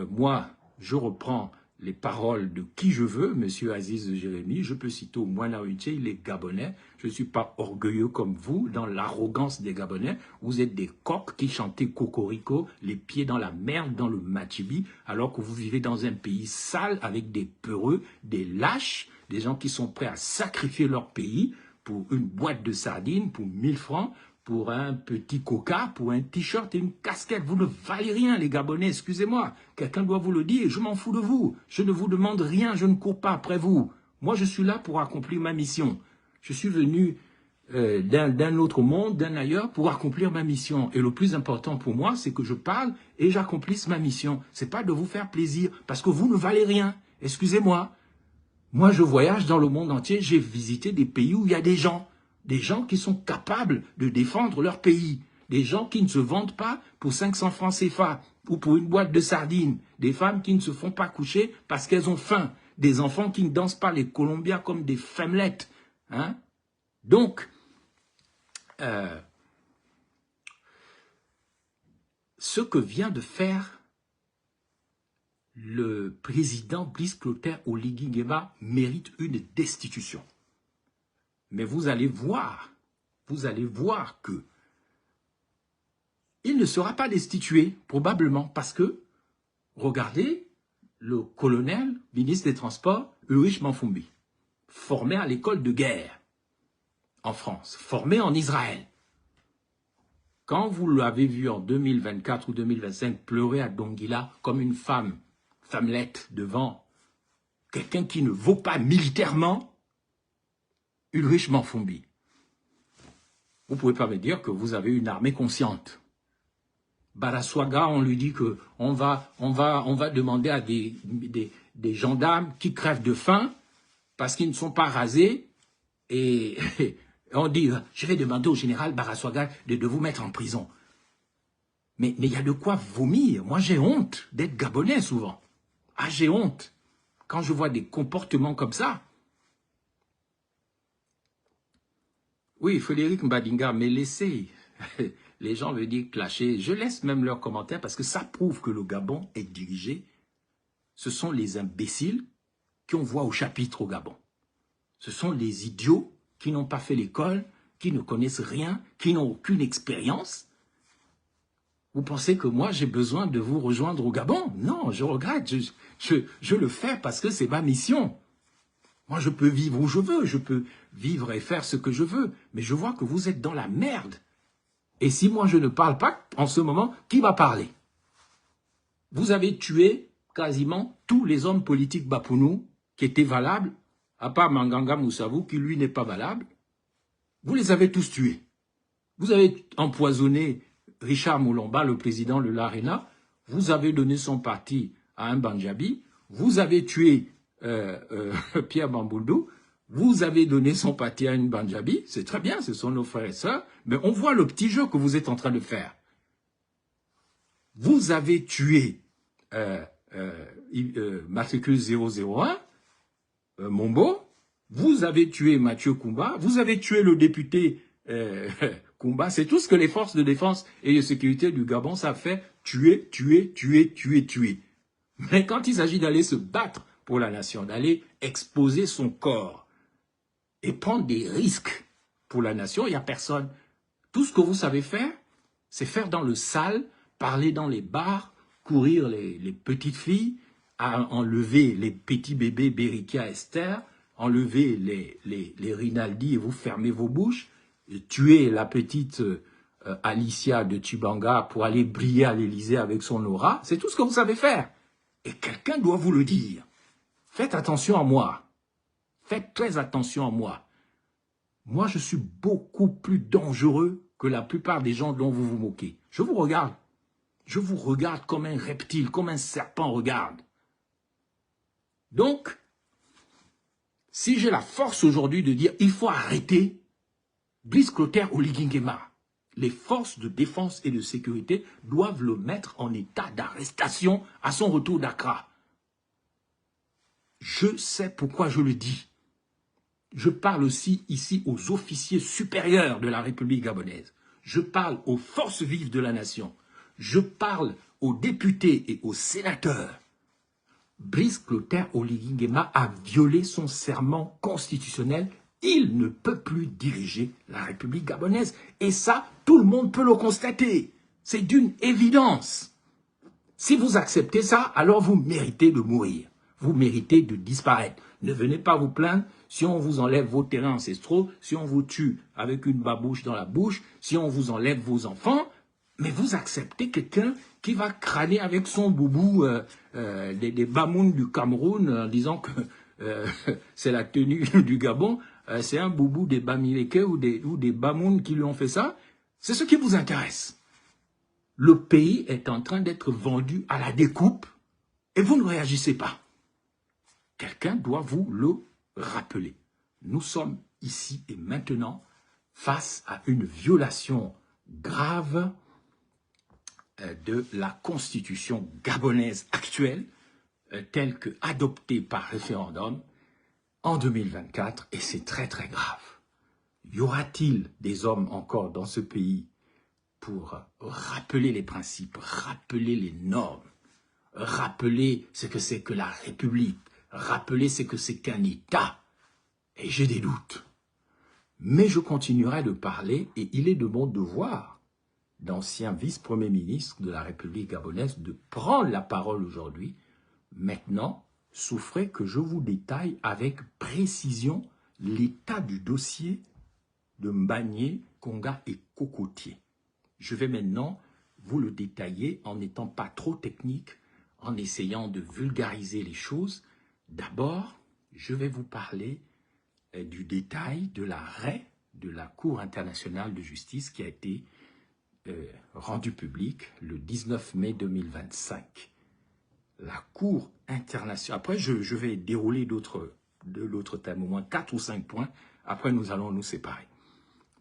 moi, je reprends les paroles de qui je veux, M. Aziz Jérémy, je peux citer Omwana Winche, il est Gabonais, je ne suis pas orgueilleux comme vous, dans l'arrogance des Gabonais, vous êtes des coqs qui chantaient Cocorico, les pieds dans la merde, dans le Machibi, alors que vous vivez dans un pays sale, avec des peureux, des lâches, des gens qui sont prêts à sacrifier leur pays pour une boîte de sardines, pour 1000 francs, pour un petit coca, pour un t-shirt et une casquette. Vous ne valez rien, les Gabonais, excusez-moi. Quelqu'un doit vous le dire, je m'en fous de vous. Je ne vous demande rien, je ne cours pas après vous. Moi, je suis là pour accomplir ma mission. Je suis venu d'un autre monde, d'un ailleurs, pour accomplir ma mission. Et le plus important pour moi, c'est que je parle et j'accomplisse ma mission. C'est pas de vous faire plaisir, parce que vous ne valez rien. Excusez-moi. Moi, je voyage dans le monde entier, j'ai visité des pays où il y a des gens qui sont capables de défendre leur pays, des gens qui ne se vendent pas pour 500 francs CFA ou pour une boîte de sardines, des femmes qui ne se font pas coucher parce qu'elles ont faim, des enfants qui ne dansent pas les colombiens comme des femmelettes. Hein? Donc, ce que vient de faire le président Brice Clotaire Oligui Nguema mérite une destitution. Mais vous allez voir que il ne sera pas destitué, probablement, parce que, regardez, le colonel, ministre des Transports, Ulrich Mafumbi, formé à l'école de guerre en France, formé en Israël. Quand vous l'avez vu en 2024 ou 2025 pleurer à Donguila comme une femmelette devant quelqu'un qui ne vaut pas militairement, Ulrich Mafumbi, vous ne pouvez pas me dire que vous avez une armée consciente. Baraswaga, on lui dit que on va demander à des gendarmes qui crèvent de faim parce qu'ils ne sont pas rasés et on dit je vais demander au général Baraswaga de vous mettre en prison. Mais il y a de quoi vomir. Moi j'ai honte d'être gabonais souvent. Ah j'ai honte quand je vois des comportements comme ça. Oui, Frédéric Mbadinga, mais laissez. Les gens veulent dire clasher. Je laisse même leurs commentaires parce que ça prouve que le Gabon est dirigé. Ce sont les imbéciles qu'on voit au chapitre au Gabon. Ce sont les idiots qui n'ont pas fait l'école, qui ne connaissent rien, qui n'ont aucune expérience. Vous pensez que moi j'ai besoin de vous rejoindre au Gabon? Non, je regrette. Je le fais parce que c'est ma mission. Moi je peux vivre où je veux, je peux vivre et faire ce que je veux. Mais je vois que vous êtes dans la merde. Et si moi je ne parle pas, en ce moment, qui va parler? Vous avez tué quasiment tous les hommes politiques Bapounou qui étaient valables, à part Manganga Moussavou, qui lui n'est pas valable. Vous les avez tous tués. Vous avez empoisonné Richard Moulomba, le président de l'ARENA. Vous avez donné son parti à un Banjabi. Vous avez tué Pierre Bamboundou. Vous avez donné son parti à une Banjabi, c'est très bien, ce sont nos frères et sœurs, mais on voit le petit jeu que vous êtes en train de faire. Vous avez tué matricule 001, Mombo, vous avez tué Mathieu Koumba, vous avez tué le député Koumba, c'est tout ce que les forces de défense et de sécurité du Gabon savent faire, tuer, tuer, tuer, tuer, tuer. Mais quand il s'agit d'aller se battre pour la nation, d'aller exposer son corps, et prendre des risques pour la nation, il n'y a personne. Tout ce que vous savez faire, c'est faire dans le sale, parler dans les bars, courir les petites filles, enlever les petits bébés Berikia Esther, enlever les Rinaldi et vous fermez vos bouches, et tuer la petite Alicia de Tubanga pour aller briller à l'Élysée avec son aura. C'est tout ce que vous savez faire. Et quelqu'un doit vous le dire. Faites attention à moi. Faites très attention à moi. Moi, je suis beaucoup plus dangereux que la plupart des gens dont vous vous moquez. Je vous regarde. Je vous regarde comme un reptile, comme un serpent regarde. Donc, si j'ai la force aujourd'hui de dire il faut arrêter Brice Clotaire Oligui Nguema, les forces de défense et de sécurité doivent le mettre en état d'arrestation à son retour d'Accra. Je sais pourquoi je le dis. Je parle aussi ici aux officiers supérieurs de la République gabonaise. Je parle aux forces vives de la nation. Je parle aux députés et aux sénateurs. Brice Clotaire Oligui Nguema a violé son serment constitutionnel. Il ne peut plus diriger la République gabonaise. Et ça, tout le monde peut le constater. C'est d'une évidence. Si vous acceptez ça, alors vous méritez de mourir. Vous méritez de disparaître. Ne venez pas vous plaindre si on vous enlève vos terrains ancestraux, si on vous tue avec une babouche dans la bouche, si on vous enlève vos enfants, mais vous acceptez quelqu'un qui va crâner avec son boubou des Bamouns du Cameroun en disant que c'est la tenue du Gabon, c'est un boubou des Bamileke ou des Bamouns qui lui ont fait ça. C'est ce qui vous intéresse. Le pays est en train d'être vendu à la découpe et vous ne réagissez pas. Quelqu'un doit vous le rappeler. Nous sommes ici et maintenant face à une violation grave de la constitution gabonaise actuelle, telle que adoptée par référendum en 2024, et c'est très très grave. Y aura-t-il des hommes encore dans ce pays pour rappeler les principes, rappeler les normes, rappeler ce que c'est que la République, rappeler ce que c'est qu'un État. Et j'ai des doutes. Mais je continuerai de parler et il est de mon devoir, d'ancien vice-premier ministre de la République gabonaise, de prendre la parole aujourd'hui. Maintenant, souffrez que je vous détaille avec précision l'état du dossier de Mbagné, Konga et Cocotier. Je vais maintenant vous le détailler en n'étant pas trop technique, en essayant de vulgariser les choses. D'abord, je vais vous parler du détail de l'arrêt de la Cour internationale de justice qui a été rendu public le 19 mai 2025. La Cour internationale... Après, je vais dérouler d'autres thèmes, au moins 4 ou 5 points. Après, nous allons nous séparer.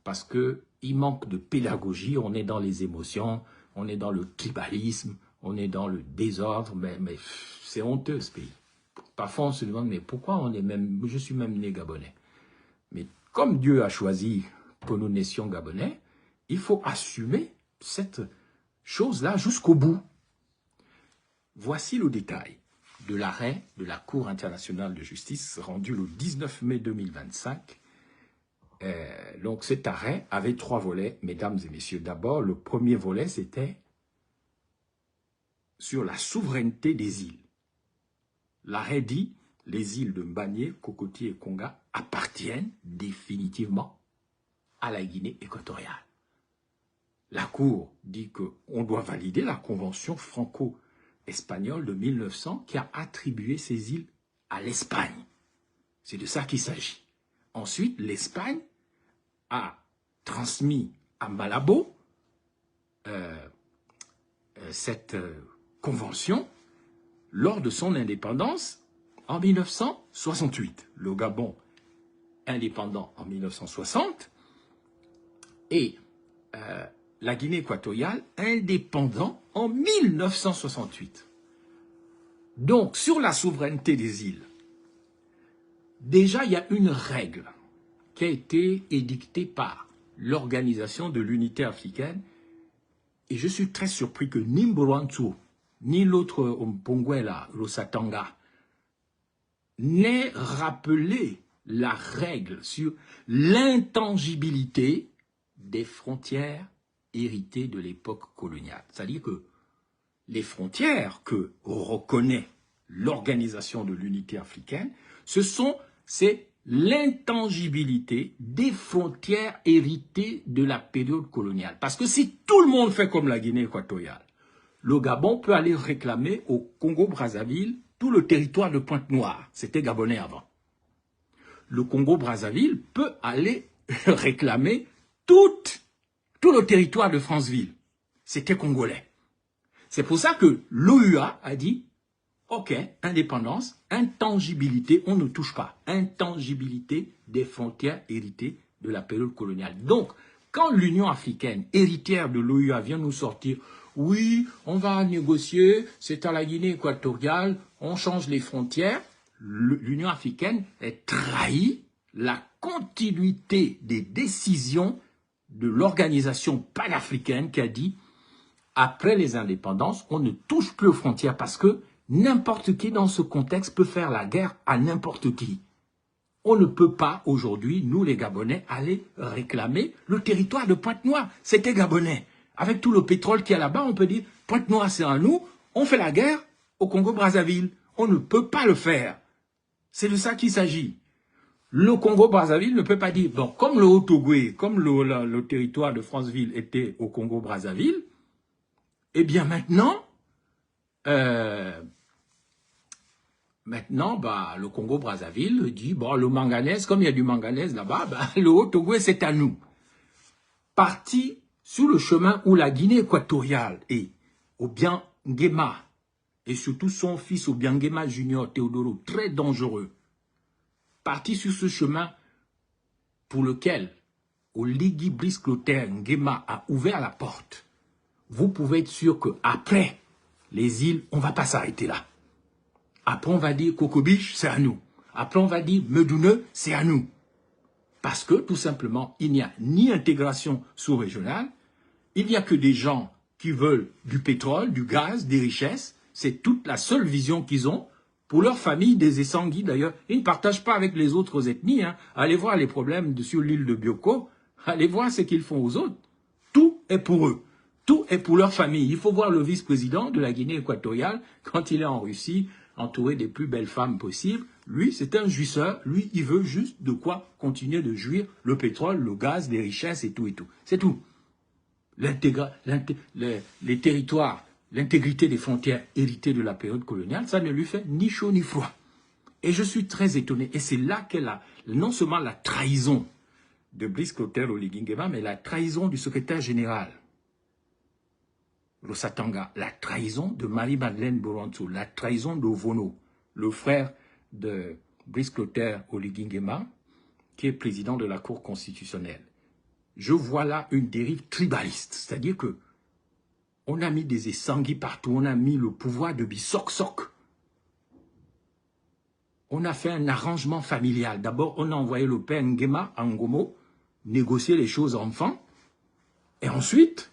Parce qu'il manque de pédagogie, on est dans les émotions, on est dans le tribalisme, on est dans le désordre, mais c'est honteux ce pays. Parfois, on se demande, mais pourquoi on est même... Je suis même né gabonais. Mais comme Dieu a choisi que nous naissions gabonais, il faut assumer cette chose-là jusqu'au bout. Voici le détail de l'arrêt de la Cour internationale de justice rendu le 19 mai 2025. Donc cet arrêt avait 3 volets, mesdames et messieurs. D'abord, le premier volet, c'était sur la souveraineté des îles. L'arrêt dit, les îles de Mbagné, Cocotier et Konga appartiennent définitivement à la Guinée équatoriale. La Cour dit qu'on doit valider la convention franco-espagnole de 1900 qui a attribué ces îles à l'Espagne. C'est de ça qu'il s'agit. Ensuite, l'Espagne a transmis à Malabo cette convention lors de son indépendance en 1968. Le Gabon indépendant en 1960 et la Guinée équatoriale indépendant en 1968. Donc, sur la souveraineté des îles, déjà, il y a une règle qui a été édictée par l'Organisation de l'Unité africaine et je suis très surpris que ni Mbourantu, ni l'autre Mpongwela, Rosatanga, n'aient rappelé la règle sur l'intangibilité des frontières héritées de l'époque coloniale. C'est-à-dire que les frontières que reconnaît l'Organisation de l'Unité africaine, c'est l'intangibilité des frontières héritées de la période coloniale. Parce que si tout le monde fait comme la Guinée équatoriale, le Gabon peut aller réclamer au Congo-Brazzaville tout le territoire de Pointe-Noire. C'était gabonais avant. Le Congo-Brazzaville peut aller réclamer tout le territoire de Franceville. C'était congolais. C'est pour ça que l'OUA a dit, ok, indépendance, intangibilité, on ne touche pas. Intangibilité des frontières héritées de la période coloniale. Donc, quand l'Union africaine, héritière de l'OUA, vient nous sortir, oui, on va négocier, c'est à la Guinée équatoriale, on change les frontières, l'Union africaine trahit la continuité des décisions de l'organisation panafricaine qui a dit, après les indépendances, on ne touche plus aux frontières parce que n'importe qui dans ce contexte peut faire la guerre à n'importe qui. On ne peut pas aujourd'hui, nous les Gabonais, aller réclamer le territoire de Pointe-Noire. C'était Gabonais. Avec tout le pétrole qu'il y a là-bas, on peut dire Pointe-Noire c'est à nous, on fait la guerre au Congo-Brazzaville. On ne peut pas le faire. C'est de ça qu'il s'agit. Le Congo-Brazzaville ne peut pas dire, bon, comme le Haut-Ogooué, comme le territoire de Franceville était au Congo-Brazzaville, eh bien maintenant, le Congo-Brazzaville dit, bon, le manganèse, comme il y a du manganèse là-bas, le Haut-Ogooué c'est à nous. Parti sur le chemin où la Guinée équatoriale est, Obiangema, et surtout son fils Obiangema Junior Théodoro, très dangereux, parti sur ce chemin pour lequel Oligui Brice Clotaire Nguema a ouvert la porte, vous pouvez être sûr qu'après les îles, on ne va pas s'arrêter là. Après, on va dire Cocobiche, c'est à nous. Après, on va dire Medouneux, c'est à nous. Parce que, tout simplement, il n'y a ni intégration sous-régionale, Il n'y a que des gens qui veulent du pétrole, du gaz, des richesses. C'est toute la seule vision qu'ils ont. Pour leur famille, des Essangui d'ailleurs, ils ne partagent pas avec les autres ethnies. Hein. Allez voir les problèmes sur l'île de Bioko. Allez voir ce qu'ils font aux autres. Tout est pour eux. Tout est pour leur famille. Il faut voir le vice-président de la Guinée équatoriale quand il est en Russie, entouré des plus belles femmes possibles. Lui, c'est un jouisseur. Lui, il veut juste de quoi continuer de jouir le pétrole, le gaz, les richesses et tout et tout. C'est tout. Les territoires, l'intégrité des frontières héritées de la période coloniale, ça ne lui fait ni chaud ni froid. Et je suis très étonné. Et c'est là qu'elle a non seulement la trahison de Brice Clotaire Oligui Nguema, mais la trahison du secrétaire général, le Satanga, la trahison de Marie-Madeleine Boronto, la trahison d'Ovono, le frère de Brice Clotaire Oligui Nguema, qui est président de la Cour constitutionnelle. Je vois là une dérive tribaliste, c'est-à-dire que on a mis des Essangui partout, on a mis le pouvoir de Bissok-Sok. On a fait un arrangement familial. D'abord, on a envoyé le père Nguema à Ngomo négocier les choses enfants. Et ensuite,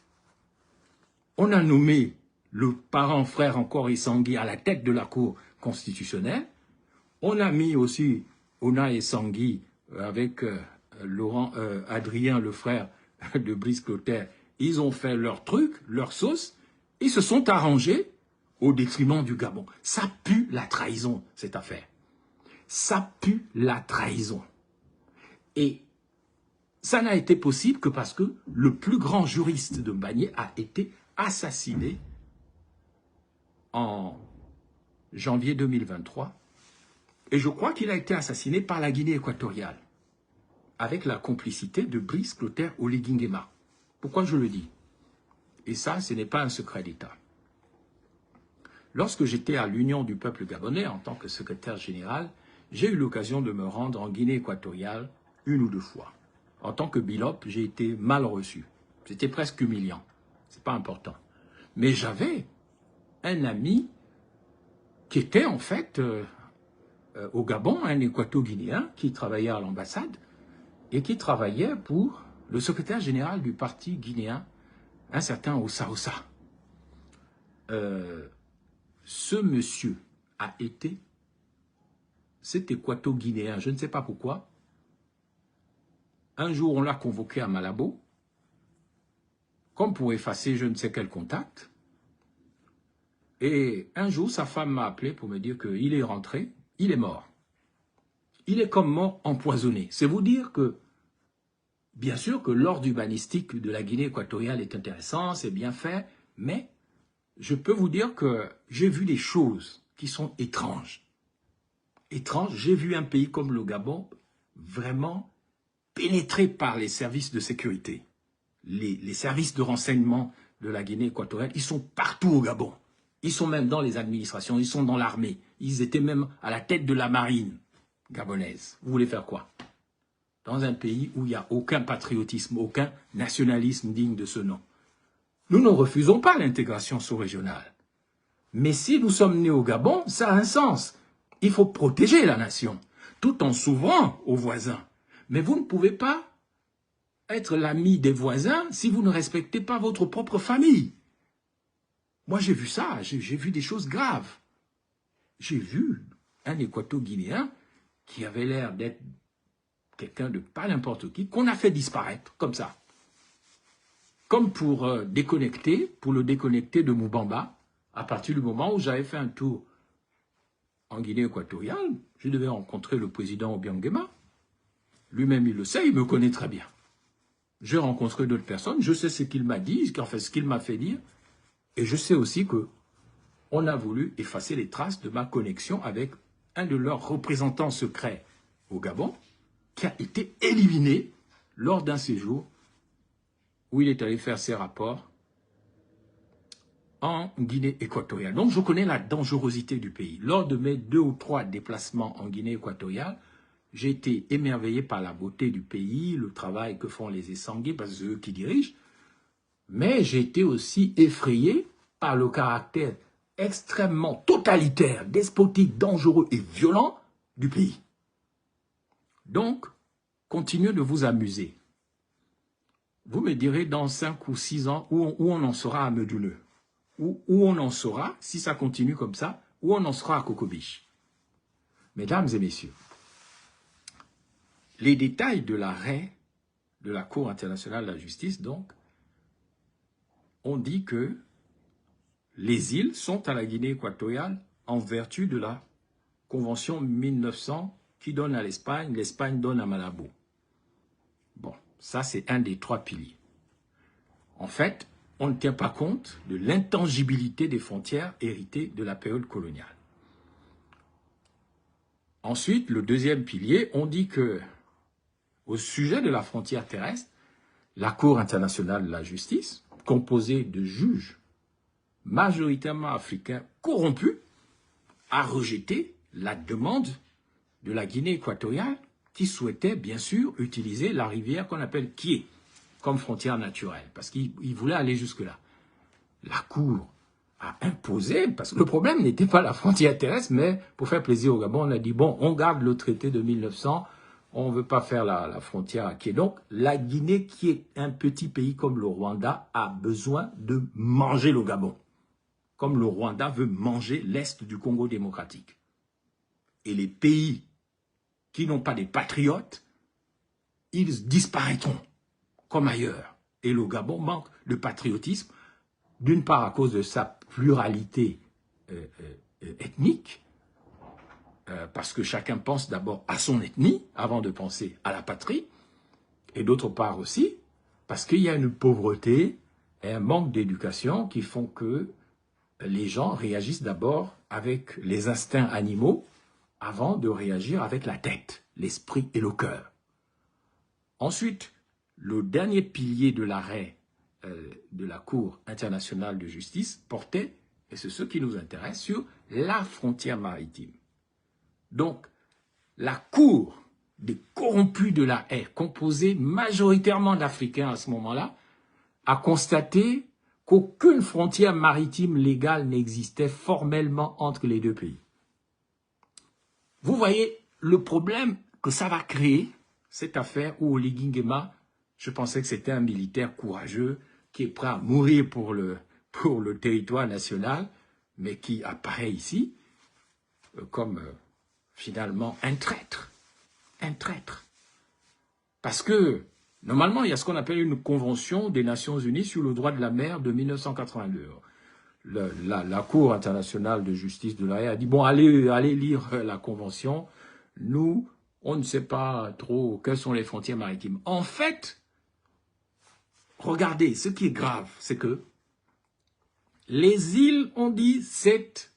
on a nommé le parent frère encore Essangui à la tête de la Cour constitutionnelle. On a mis aussi Ona Essangui avec Adrien, le frère de Brice Clotaire. Ils ont fait leur truc, leur sauce. Ils se sont arrangés au détriment du Gabon. Ça pue la trahison, cette affaire. Ça pue la trahison. Et ça n'a été possible que parce que le plus grand juriste de Mbagné a été assassiné en janvier 2023. Et je crois qu'il a été assassiné par la Guinée équatoriale, avec la complicité de Brice Clotaire Oligui Nguema. Pourquoi je le dis? Et ça, ce n'est pas un secret d'État. Lorsque j'étais à l'Union du peuple gabonais en tant que secrétaire général, j'ai eu l'occasion de me rendre en Guinée équatoriale 1 ou 2 fois. En tant que bilope, j'ai été mal reçu. C'était presque humiliant. C'est pas important. Mais j'avais un ami qui était en fait au Gabon, un équato-guinéen qui travaillait à l'ambassade et qui travaillait pour le secrétaire général du parti guinéen, un certain Ossa Ossa. Ce monsieur a été, cet équato-guinéen, je ne sais pas pourquoi, un jour on l'a convoqué à Malabo, comme pour effacer je ne sais quel contact, et un jour sa femme m'a appelé pour me dire qu'il est rentré, il est mort. Il est comme mort empoisonné. C'est vous dire que, bien sûr que l'ordre urbanistique de la Guinée équatoriale est intéressant, c'est bien fait, mais je peux vous dire que j'ai vu des choses qui sont étranges. Étranges, j'ai vu un pays comme le Gabon vraiment pénétré par les services de sécurité. Les services de renseignement de la Guinée équatoriale, ils sont partout au Gabon. Ils sont même dans les administrations, ils sont dans l'armée. Ils étaient même à la tête de la marine gabonaise. Vous voulez faire quoi? Dans un pays où il n'y a aucun patriotisme, aucun nationalisme digne de ce nom. Nous ne refusons pas l'intégration sous-régionale. Mais si nous sommes nés au Gabon, ça a un sens. Il faut protéger la nation, tout en s'ouvrant aux voisins. Mais vous ne pouvez pas être l'ami des voisins si vous ne respectez pas votre propre famille. Moi, j'ai vu ça, j'ai vu des choses graves. J'ai vu un équato-guinéen qui avait l'air d'être quelqu'un de pas n'importe qui, qu'on a fait disparaître, comme ça. Comme pour le déconnecter de Moubamba, à partir du moment où j'avais fait un tour en Guinée équatoriale, je devais rencontrer le président Obiang Nguema. Lui-même, il le sait, il me connaît très bien. J'ai rencontré d'autres personnes, je sais ce qu'il m'a dit, enfin ce qu'il m'a fait dire, et je sais aussi que on a voulu effacer les traces de ma connexion avec un de leurs représentants secrets au Gabon, qui a été éliminé lors d'un séjour où il est allé faire ses rapports en Guinée équatoriale. Donc je connais la dangerosité du pays. Lors de mes 2 ou 3 déplacements en Guinée équatoriale, j'ai été émerveillé par la beauté du pays, le travail que font les Essangui, parce que c'est eux qui dirigent, mais j'ai été aussi effrayé par le caractère extrêmement totalitaire, despotique, dangereux et violent du pays. Donc, continuez de vous amuser. Vous me direz dans 5 ou 6 ans où on en sera à Medoune. Où on en sera, si ça continue comme ça, où on en sera à Cocobiche. Mesdames et messieurs, les détails de l'arrêt de la Cour internationale de la justice, donc, on dit que les îles sont à la Guinée équatoriale en vertu de la Convention 1900 qui donne à l'Espagne, l'Espagne donne à Malabo. Bon, ça c'est un des 3 piliers. En fait, on ne tient pas compte de l'intangibilité des frontières héritées de la période coloniale. Ensuite, le deuxième pilier, on dit que, au sujet de la frontière terrestre, la Cour internationale de la justice, composée de juges majoritairement africains corrompus, a rejeté la demande de la Guinée équatoriale qui souhaitait bien sûr utiliser la rivière qu'on appelle Kié comme frontière naturelle, parce qu'il voulait aller jusque-là. La Cour a imposé, parce que le problème n'était pas la frontière terrestre, mais pour faire plaisir au Gabon, on a dit, bon, on garde le traité de 1900, on ne veut pas faire la frontière à Kié. Donc, la Guinée, qui est un petit pays comme le Rwanda, a besoin de manger le Gabon, comme le Rwanda veut manger l'Est du Congo démocratique. Et les pays qui n'ont pas des patriotes, ils disparaîtront, comme ailleurs. Et le Gabon manque de patriotisme, d'une part à cause de sa pluralité ethnique, parce que chacun pense d'abord à son ethnie avant de penser à la patrie, et d'autre part aussi parce qu'il y a une pauvreté et un manque d'éducation qui font que les gens réagissent d'abord avec les instincts animaux avant de réagir avec la tête, l'esprit et le cœur. Ensuite, le dernier pilier de l'arrêt de la Cour internationale de justice portait, et c'est ce qui nous intéresse, sur la frontière maritime. Donc, la Cour des corrompus de la haie, composée majoritairement d'Africains à ce moment-là, a constaté qu'aucune frontière maritime légale n'existait formellement entre les deux pays. Vous voyez le problème que ça va créer, cette affaire où Oligui Nguema, je pensais que c'était un militaire courageux qui est prêt à mourir pour le territoire national, mais qui apparaît ici comme finalement un traître. Un traître. Parce que, normalement, il y a ce qu'on appelle une convention des Nations Unies sur le droit de la mer de 1982. La Cour internationale de justice de la Haye a dit, bon, allez lire la convention. Nous, on ne sait pas trop quelles sont les frontières maritimes. En fait, regardez, ce qui est grave, c'est que les îles, on dit, c'est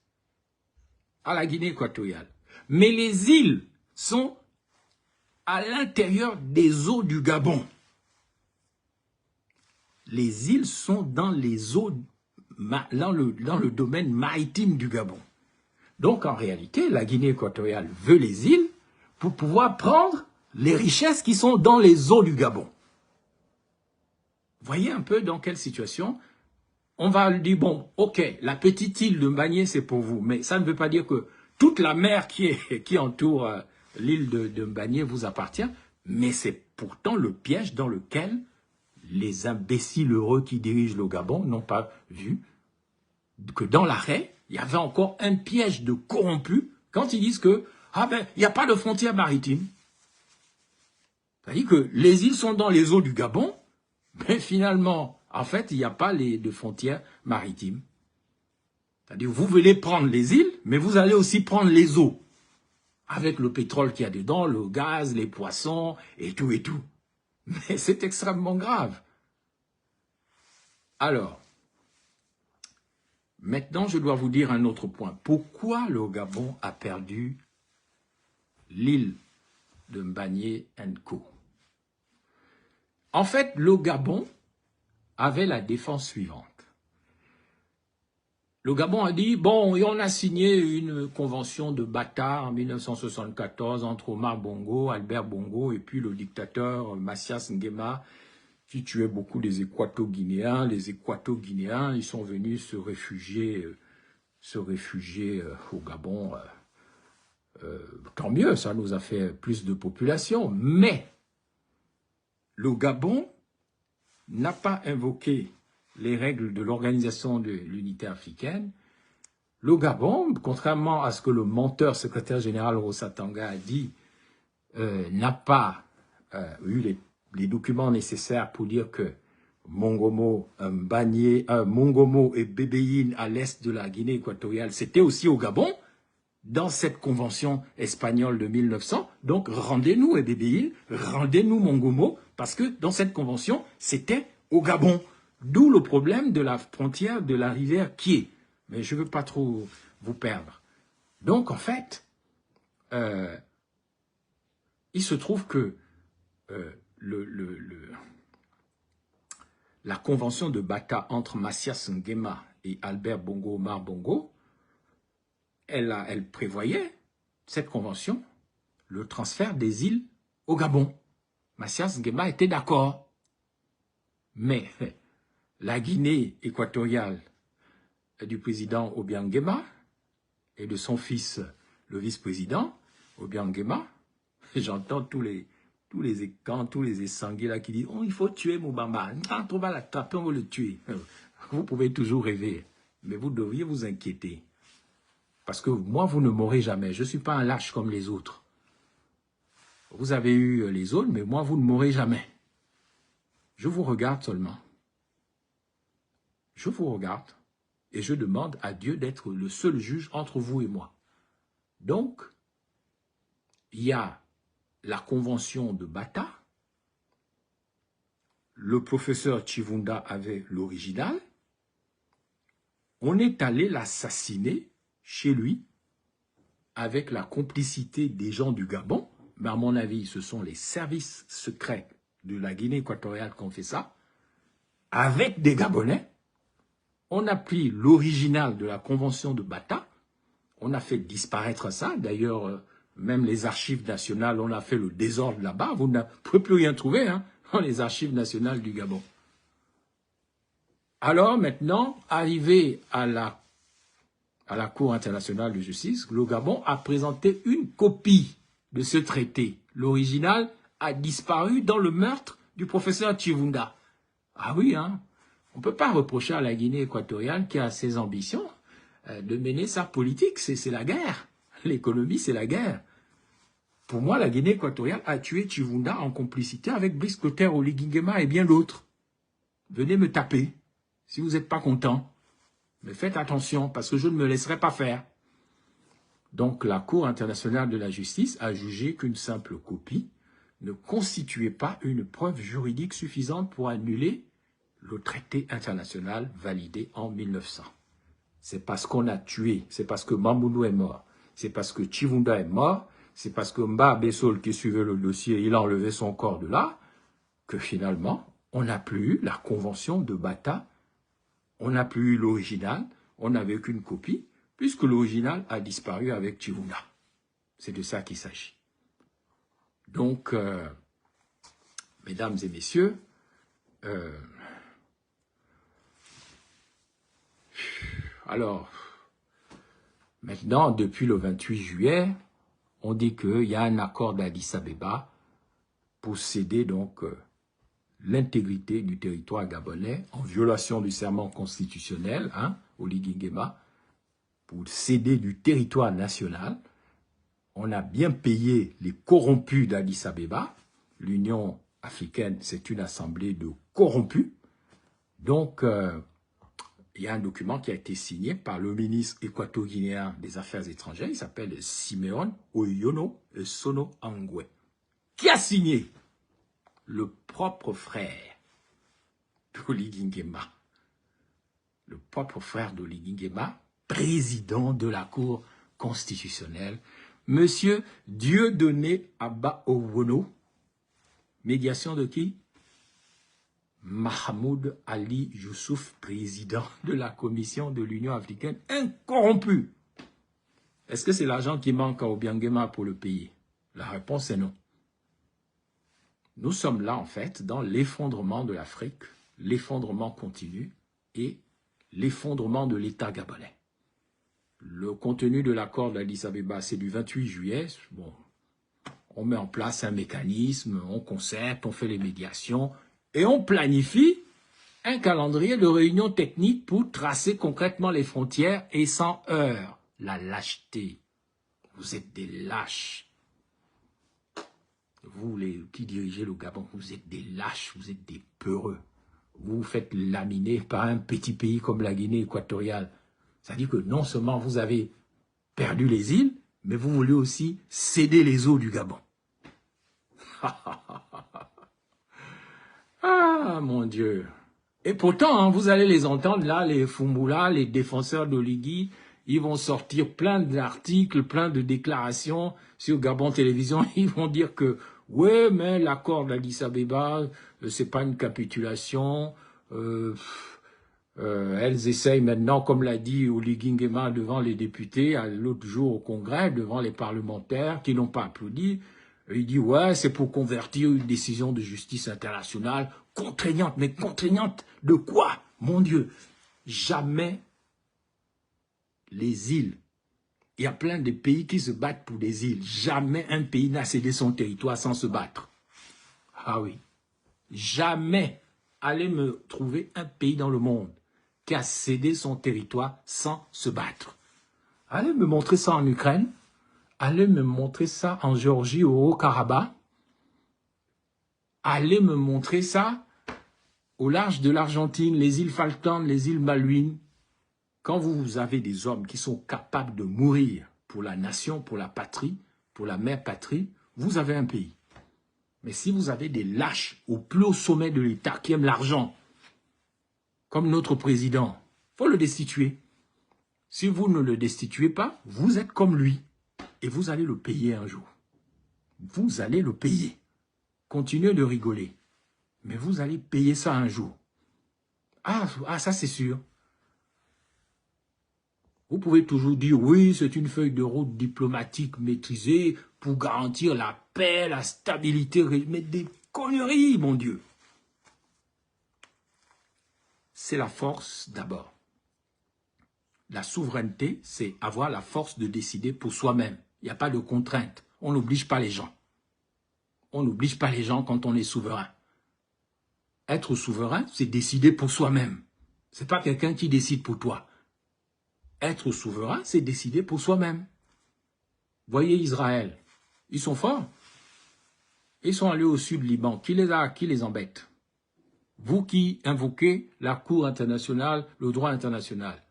à la Guinée équatoriale. Mais les îles sont à l'intérieur des eaux du Gabon. Les îles sont dans les eaux, dans le domaine maritime du Gabon. Donc, en réalité, la Guinée équatoriale veut les îles pour pouvoir prendre les richesses qui sont dans les eaux du Gabon. Voyez un peu dans quelle situation on va lui dire, bon, ok, la petite île de Mbagné, c'est pour vous, mais ça ne veut pas dire que toute la mer qui entoure l'île de Mbagné vous appartient, mais c'est pourtant le piège dans lequel les imbéciles heureux qui dirigent le Gabon n'ont pas vu que dans l'arrêt, il y avait encore un piège de corrompus quand ils disent que, ah ben, il n'y a pas de frontière maritime. C'est-à-dire que les îles sont dans les eaux du Gabon, mais finalement, en fait, il n'y a pas de frontières maritimes. C'est-à-dire vous venez prendre les îles, mais vous allez aussi prendre les eaux. Avec le pétrole qu'il y a dedans, le gaz, les poissons, et tout et tout. Mais c'est extrêmement grave. Alors, maintenant, je dois vous dire un autre point. Pourquoi le Gabon a perdu l'île de Mbagné & Co? En fait, le Gabon avait la défense suivante. Le Gabon a dit, bon, on a signé une convention de Bata en 1974 entre Omar Bongo, Albert Bongo et puis le dictateur Mathias Nguema qui tuait beaucoup des Équato-Guinéens. Les Équato-Guinéens, ils sont venus se réfugier au Gabon. Tant mieux, ça nous a fait plus de population. Mais le Gabon n'a pas invoqué les règles de l'Organisation de l'Unité africaine, le Gabon, contrairement à ce que le menteur secrétaire général Rosatanga a dit, n'a pas eu les documents nécessaires pour dire que Mongomo, Mongomo et Bébéine à l'est de la Guinée équatoriale, c'était aussi au Gabon, dans cette convention espagnole de 1900. Donc, rendez-nous Bébéine, rendez-nous Mongomo, parce que dans cette convention, c'était au Gabon. D'où le problème de la frontière de la rivière Kié. Mais je ne veux pas trop vous perdre. Donc, en fait, il se trouve que la convention de Bata entre Mathias Nguema et Albert Bongo Omar Bongo, elle prévoyait, cette convention, le transfert des îles au Gabon. Mathias Nguema était d'accord. Mais la Guinée équatoriale du président Obiang Nguema et de son fils, le vice-président Obiang Nguema, j'entends tous les essangués là qui disent « Oh, il faut tuer Moubamba, quand on va l'attraper, on va le tuer. » Vous pouvez toujours rêver, mais vous devriez vous inquiéter. Parce que moi, vous ne m'aurez jamais. Je ne suis pas un lâche comme les autres. Vous avez eu les autres, mais moi, vous ne m'aurez jamais. Je vous regarde seulement. Je vous regarde et je demande à Dieu d'être le seul juge entre vous et moi. Donc, il y a la convention de Bata. Le professeur Chivunda avait l'original. On est allé l'assassiner chez lui avec la complicité des gens du Gabon. Mais à mon avis, ce sont les services secrets de la Guinée équatoriale qui ont fait ça. Avec des Gabonais. On a pris l'original de la convention de Bata. On a fait disparaître ça. D'ailleurs, même les archives nationales, on a fait le désordre là-bas. Vous ne pouvez plus rien trouver dans les archives nationales du Gabon. Alors maintenant, arrivé à la Cour internationale de justice, le Gabon a présenté une copie de ce traité. L'original a disparu dans le meurtre du professeur Chivunda. Ah oui, on ne peut pas reprocher à la Guinée équatoriale qui a ses ambitions de mener sa politique. C'est la guerre. L'économie, c'est la guerre. Pour moi, la Guinée équatoriale a tué Chivunda en complicité avec Brice Clotaire, Oligui Nguema et bien d'autres. Venez me taper si vous n'êtes pas content. Mais faites attention parce que je ne me laisserai pas faire. Donc, la Cour internationale de la justice a jugé qu'une simple copie ne constituait pas une preuve juridique suffisante pour annuler le traité international validé en 1900. C'est parce qu'on a tué, c'est parce que Mamounou est mort, c'est parce que Chivunda est mort, c'est parce que Mba Bessol qui suivait le dossier, il a enlevé son corps de là, que finalement, on n'a plus eu la convention de Bata, on n'a plus eu l'original, on n'avait qu'une copie, puisque l'original a disparu avec Chivunda. C'est de ça qu'il s'agit. Donc, mesdames et messieurs, alors, maintenant, depuis le 28 juillet, on dit qu'il y a un accord d'Addis Abeba pour céder donc l'intégrité du territoire gabonais en violation du serment constitutionnel, Oligui Nguema, pour céder du territoire national. On a bien payé les corrompus d'Addis Abeba. L'Union africaine, c'est une assemblée de corrompus. Donc, il y a un document qui a été signé par le ministre équato-guinéen des Affaires étrangères. Il s'appelle Simeon Oyono Sono Angwe. Qui a signé? Le propre frère d'Oligui Nguema. Le propre frère d'Oligui Nguema, président de la Cour constitutionnelle, Monsieur Dieudonné Abba Owono. Médiation de qui? Mahmoud Ali Youssouf, président de la Commission de l'Union africaine, incorrompu. Est-ce que c'est l'argent qui manque à Obiang Nguema pour le payer? La réponse est non. Nous sommes là, en fait, dans l'effondrement de l'Afrique, l'effondrement continu et l'effondrement de l'État gabonais. Le contenu de l'accord d'Addis Abeba, c'est du 28 juillet. Bon, on met en place un mécanisme, on concerte, on fait les médiations. Et on planifie un calendrier de réunions techniques pour tracer concrètement les frontières et sans heurts. La lâcheté. Vous êtes des lâches. Vous, qui dirigez le Gabon, vous êtes des lâches, vous êtes des peureux. Vous vous faites laminer par un petit pays comme la Guinée équatoriale. C'est-à-dire que non seulement vous avez perdu les îles, mais vous voulez aussi céder les eaux du Gabon. Ah, mon Dieu. Et pourtant, hein, vous allez les entendre là, les Fumula, les défenseurs d'Oligui, ils vont sortir plein d'articles, plein de déclarations sur Gabon Télévision. Ils vont dire que, ouais, mais l'accord d'Addis Abeba, c'est pas une capitulation. Elles essayent maintenant, comme l'a dit Oligui Nguema devant les députés, l'autre jour au Congrès, devant les parlementaires qui n'ont pas applaudi. Il dit, ouais, c'est pour convertir une décision de justice internationale contraignante. Mais contraignante de quoi, mon Dieu? Jamais les îles. Il y a plein de pays qui se battent pour des îles. Jamais un pays n'a cédé son territoire sans se battre. Ah oui. Jamais. Allez me trouver un pays dans le monde qui a cédé son territoire sans se battre. Allez me montrer ça en Ukraine. Allez me montrer ça en Géorgie, au Haut-Karabakh. Allez me montrer ça au large de l'Argentine, les îles Falkland, les îles Malouines. Quand vous avez des hommes qui sont capables de mourir pour la nation, pour la patrie, pour la mère patrie, vous avez un pays. Mais si vous avez des lâches au plus haut sommet de l'État qui aiment l'argent, comme notre président, il faut le destituer. Si vous ne le destituez pas, vous êtes comme lui. Et vous allez le payer un jour. Vous allez le payer. Continuez de rigoler. Mais vous allez payer ça un jour. Ah ça c'est sûr. Vous pouvez toujours dire, oui, c'est une feuille de route diplomatique maîtrisée pour garantir la paix, la stabilité. Mais des conneries, mon Dieu. C'est la force d'abord. La souveraineté, c'est avoir la force de décider pour soi-même. Il n'y a pas de contrainte. On n'oblige pas les gens. On n'oblige pas les gens quand on est souverain. Être souverain, c'est décider pour soi-même. Ce n'est pas quelqu'un qui décide pour toi. Être souverain, c'est décider pour soi-même. Voyez Israël, ils sont forts. Ils sont allés au sud Liban. Qui les embête? Vous qui invoquez la Cour internationale, le droit international.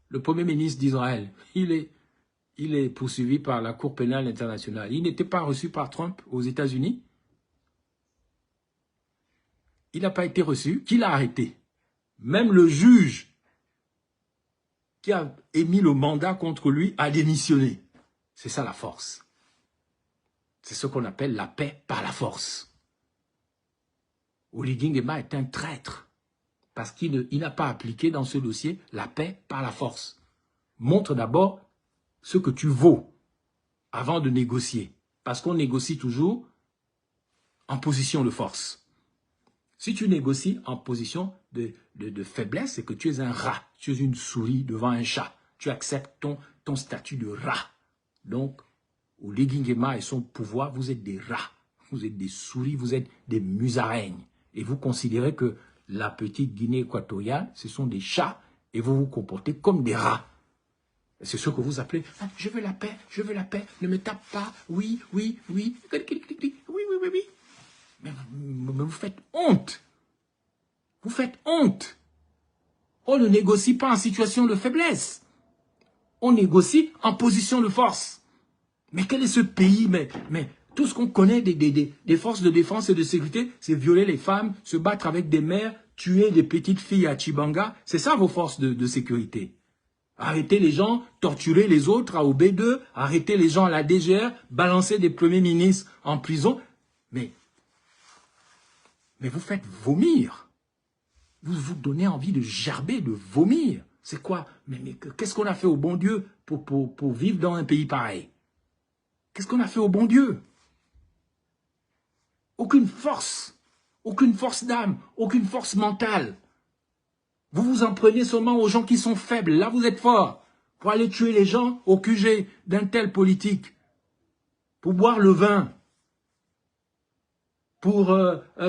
Le Premier ministre d'Israël, il est poursuivi par la Cour pénale internationale. Il n'était pas reçu par Trump aux États-Unis. Il n'a pas été reçu. Qui l'a arrêté? Même le juge qui a émis le mandat contre lui a démissionné. C'est ça la force. C'est ce qu'on appelle la paix par la force. Oligui Nguema est un traître parce qu'il n'a pas appliqué dans ce dossier la paix par la force. Montre d'abord ce que tu vaux avant de négocier. Parce qu'on négocie toujours en position de force. Si tu négocies en position de faiblesse, c'est que tu es un rat. Tu es une souris devant un chat. Tu acceptes ton statut de rat. Donc, Oligui Nguema et son pouvoir, vous êtes des rats. Vous êtes des souris, vous êtes des musaraignes. Et vous considérez que la petite Guinée équatoriale, ce sont des chats et vous vous comportez comme des rats. C'est ce que vous appelez ah, « je veux la paix, ne me tape pas, oui, oui, oui, oui, oui, oui, oui. » Mais vous faites honte. Vous faites honte. On ne négocie pas en situation de faiblesse. On négocie en position de force. Mais quel est ce pays? Mais tout ce qu'on connaît des forces de défense et de sécurité, c'est violer les femmes, se battre avec des mères, tuer des petites filles à Chibanga. C'est ça vos forces de sécurité. Arrêter les gens, torturer les autres à OB2, arrêter les gens à la DGR, balancer des premiers ministres en prison. Mais vous faites vomir. Vous vous donnez envie de gerber, de vomir. C'est quoi? Mais qu'est-ce qu'on a fait au bon Dieu pour vivre dans un pays pareil? Qu'est-ce qu'on a fait au bon Dieu? Aucune force d'âme, aucune force mentale. Vous vous en prenez seulement aux gens qui sont faibles. Là, vous êtes forts. Pour aller tuer les gens au QG d'un tel politique. Pour boire le vin. pour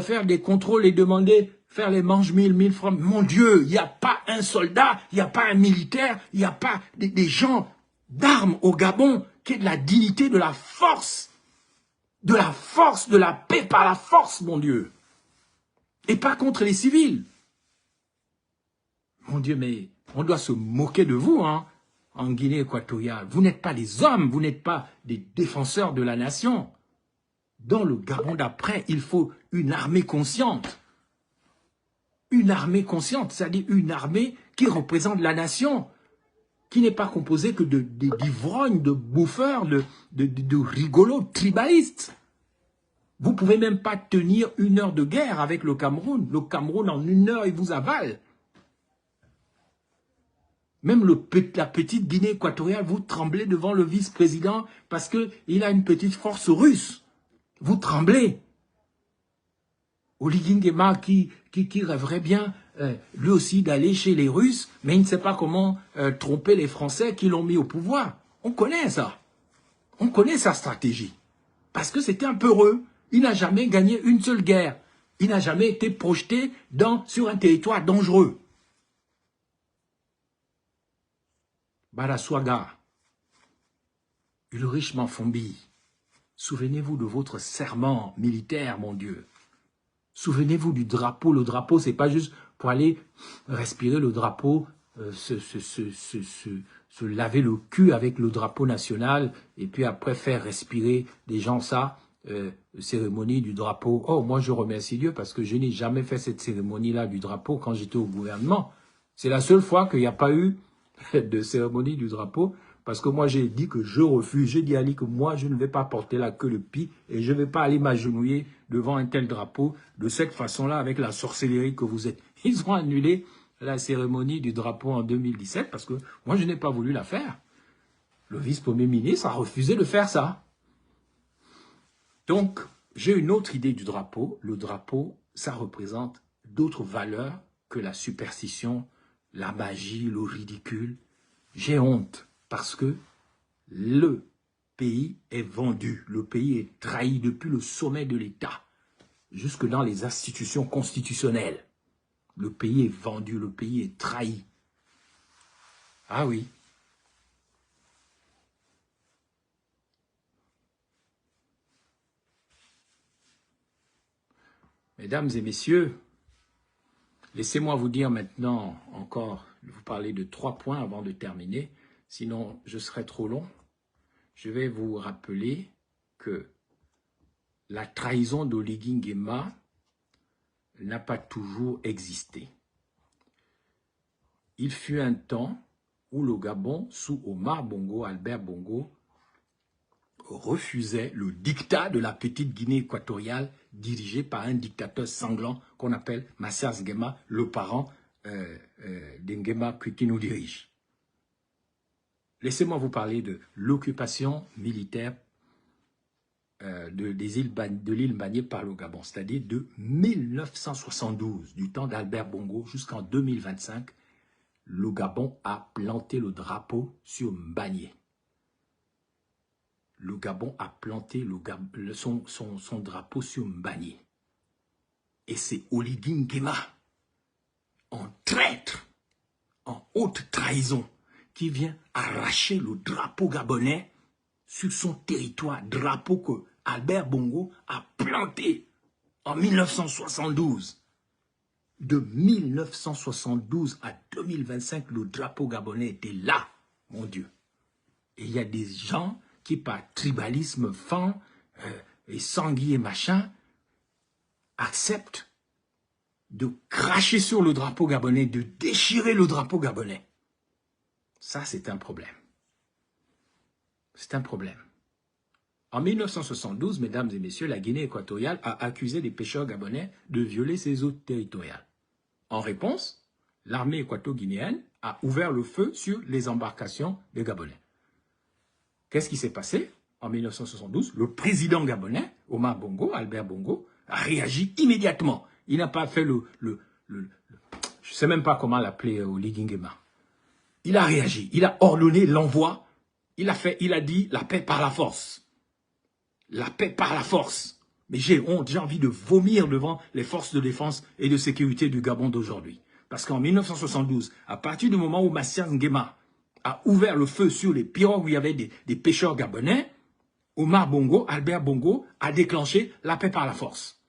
faire des contrôles et demander, faire les manches 1000 francs. Mon Dieu, il n'y a pas un soldat, il n'y a pas un militaire, il n'y a pas des gens d'armes au Gabon qui aient de la dignité, de la force, de la paix par la force, mon Dieu. Et pas contre les civils. Mon Dieu, mais on doit se moquer de vous, hein, en Guinée équatoriale. Vous n'êtes pas des hommes, vous n'êtes pas des défenseurs de la nation. Dans le Gabon d'après, il faut une armée consciente. Une armée consciente, c'est-à-dire une armée qui représente la nation, qui n'est pas composée que d'ivrognes, de bouffeurs, de rigolos, tribalistes. Vous ne pouvez même pas tenir 1 heure de guerre avec le Cameroun. Le Cameroun, en 1 heure, il vous avale. Même la petite Guinée équatoriale, vous tremblez devant le vice-président parce qu'il a une petite force russe. Vous tremblez. Oligui Nguema qui rêverait bien, lui aussi, d'aller chez les Russes, mais il ne sait pas comment tromper les Français qui l'ont mis au pouvoir. On connaît ça. On connaît sa stratégie. Parce que c'était un peureux. Il n'a jamais gagné une seule guerre. Il n'a jamais été projeté sur un territoire dangereux. Baraswaga, Ulrich Mafombi, souvenez-vous de votre serment militaire, mon Dieu. Souvenez-vous du drapeau. Le drapeau, c'est pas juste pour aller respirer le drapeau, se laver le cul avec le drapeau national et puis après faire respirer des gens ça, cérémonie du drapeau. Oh, moi je remercie Dieu parce que je n'ai jamais fait cette cérémonie-là du drapeau quand j'étais au gouvernement. C'est la seule fois qu'il n'y a pas eu de cérémonie du drapeau, parce que moi j'ai dit que je refuse, j'ai dit à Ali que moi je ne vais pas porter la queue de pie et je ne vais pas aller m'agenouiller devant un tel drapeau de cette façon-là avec la sorcellerie que vous êtes. Ils ont annulé la cérémonie du drapeau en 2017 parce que moi je n'ai pas voulu la faire. Le vice-premier ministre a refusé de faire ça. Donc j'ai une autre idée du drapeau. Le drapeau, ça représente d'autres valeurs que la superstition, la magie, le ridicule. J'ai honte parce que le pays est vendu, le pays est trahi depuis le sommet de l'État, jusque dans les institutions constitutionnelles. Le pays est vendu, le pays est trahi. Ah oui. Mesdames et messieurs, laissez-moi vous dire maintenant encore, vous parler de 3 points avant de terminer, sinon je serai trop long. Je vais vous rappeler que la trahison d'Oligui Nguema n'a pas toujours existé. Il fut un temps où le Gabon, sous Omar Bongo, Albert Bongo, refusait le dictat de la petite Guinée équatoriale dirigée par un dictateur sanglant qu'on appelle Mathias Nguema, le parent de Nguema qui nous dirige. Laissez-moi vous parler de l'occupation militaire de l'île Bagné par le Gabon, c'est-à-dire de 1972, du temps d'Albert Bongo jusqu'en 2025, le Gabon a planté le drapeau sur Mbagné. Le Gabon a planté son drapeau sur Mbagné. Et c'est Oligui Nguema, en traître, en haute trahison, qui vient arracher le drapeau gabonais sur son territoire, drapeau que Albert Bongo a planté en 1972. De 1972 à 2025, le drapeau gabonais était là, mon Dieu. Et il y a des gens qui, par tribalisme fan et sanguin et machin, acceptent de cracher sur le drapeau gabonais, de déchirer le drapeau gabonais. Ça, c'est un problème. C'est un problème. En 1972, mesdames et messieurs, la Guinée équatoriale a accusé les pêcheurs gabonais de violer ses eaux territoriales. En réponse, l'armée équato-guinéenne a ouvert le feu sur les embarcations des Gabonais. Qu'est-ce qui s'est passé en 1972? Le président gabonais, Omar Bongo, Albert Bongo, a réagi immédiatement. Il n'a pas fait je ne sais même pas comment l'appeler Oligui Nguema. Il a réagi, il a ordonné l'envoi, il a dit la paix par la force. La paix par la force. Mais j'ai honte, j'ai envie de vomir devant les forces de défense et de sécurité du Gabon d'aujourd'hui. Parce qu'en 1972, à partir du moment où Mathias Nguema a ouvert le feu sur les pirogues où il y avait des pêcheurs gabonais, Omar Bongo, Albert Bongo, a déclenché la paix par la force.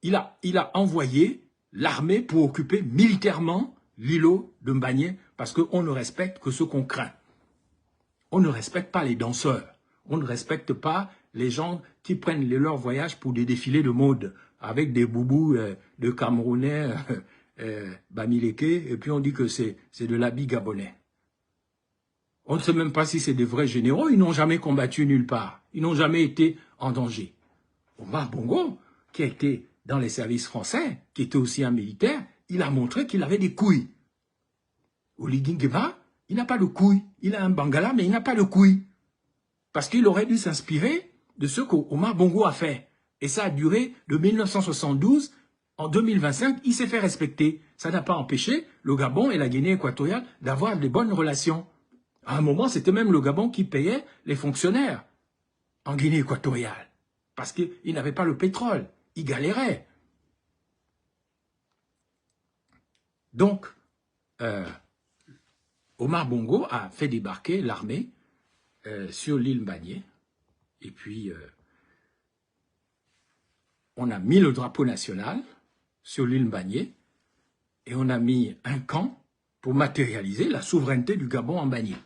Il a envoyé l'armée pour occuper militairement l'îlot de Mbagné parce qu'on ne respecte que ce qu'on craint. On ne respecte pas les danseurs. On ne respecte pas les gens qui prennent leur voyage pour des défilés de mode avec des boubous de Camerounais, Bamileke, et puis on dit que c'est de l'habit gabonais. On ne sait même pas si c'est des vrais généraux, ils n'ont jamais combattu nulle part. Ils n'ont jamais été en danger. Omar Bongo, qui a été dans les services français, qui était aussi un militaire, il a montré qu'il avait des couilles. Oligui Nguema, il n'a pas de couilles. Il a un bangala, mais il n'a pas de couilles. Parce qu'il aurait dû s'inspirer de ce qu'Omar Bongo a fait. Et ça a duré de 1972, en 2025, il s'est fait respecter. Ça n'a pas empêché le Gabon et la Guinée équatoriale d'avoir de bonnes relations. À un moment, c'était même le Gabon qui payait les fonctionnaires en Guinée équatoriale. Parce qu'il n'avait pas le pétrole. Il galérait. Donc, Omar Bongo a fait débarquer l'armée sur l'île Mbagné. Et puis, on a mis le drapeau national sur l'île Mbagné et on a mis un camp pour matérialiser la souveraineté du Gabon en Mbagné.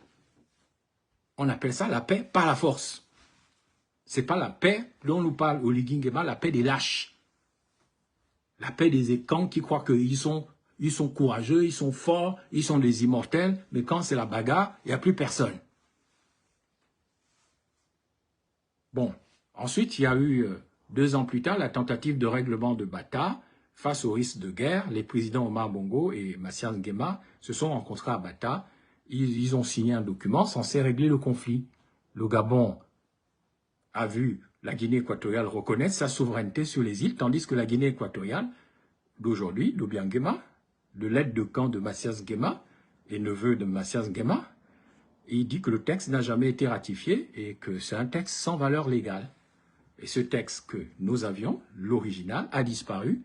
On appelle ça la paix par la force. Ce n'est pas la paix dont nous parle Oligui Nguema, la paix des lâches. La paix des écans qui croient qu'ils sont courageux, ils sont forts, ils sont des immortels, mais quand c'est la bagarre, il n'y a plus personne. Bon, ensuite, il y a eu, 2 ans plus tard, la tentative de règlement de Bata. Face au risque de guerre, les présidents Omar Bongo et Mathias Nguema se sont rencontrés à Bata. Ils ont signé un document censé régler le conflit. Le Gabon a vu la Guinée équatoriale reconnaître sa souveraineté sur les îles, tandis que la Guinée équatoriale d'aujourd'hui, d'Obiang Nguema, de l'aide de camp de Mathias Nguema et neveu de Mathias Nguema, il dit que le texte n'a jamais été ratifié et que c'est un texte sans valeur légale. Et ce texte que nous avions, l'original, a disparu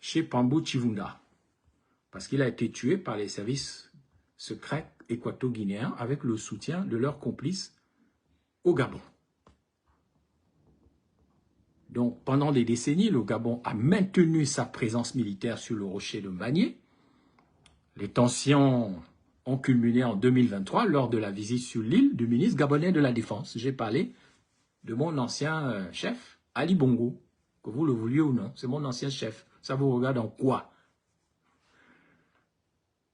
chez Pambou Chivunda, parce qu'il a été tué par les services secrets équato-guinéens avec le soutien de leurs complices au Gabon. Donc, pendant des décennies, le Gabon a maintenu sa présence militaire sur le rocher de Mbagné. Les tensions ont culminé en 2023 lors de la visite sur l'île du ministre gabonais de la Défense. J'ai parlé de mon ancien chef, Ali Bongo, que vous le vouliez ou non, c'est mon ancien chef. Ça vous regarde en quoi?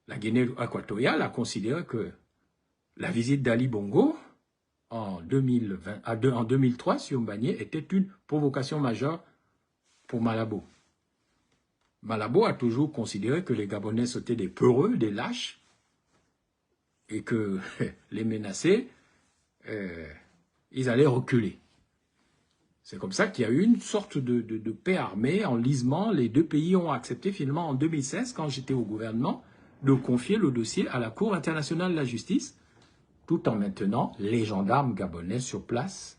La Guinée équatoriale a considéré que la visite d'Ali Bongo en 2003 sur Mbagné était une provocation majeure pour Malabo. Malabo a toujours considéré que les Gabonais étaient des peureux, des lâches, et que les menacés, ils allaient reculer. C'est comme ça qu'il y a eu une sorte de paix armée en lisement. Les 2 pays ont accepté finalement en 2016, quand j'étais au gouvernement, de confier le dossier à la Cour internationale de la justice, tout en maintenant les gendarmes gabonais sur place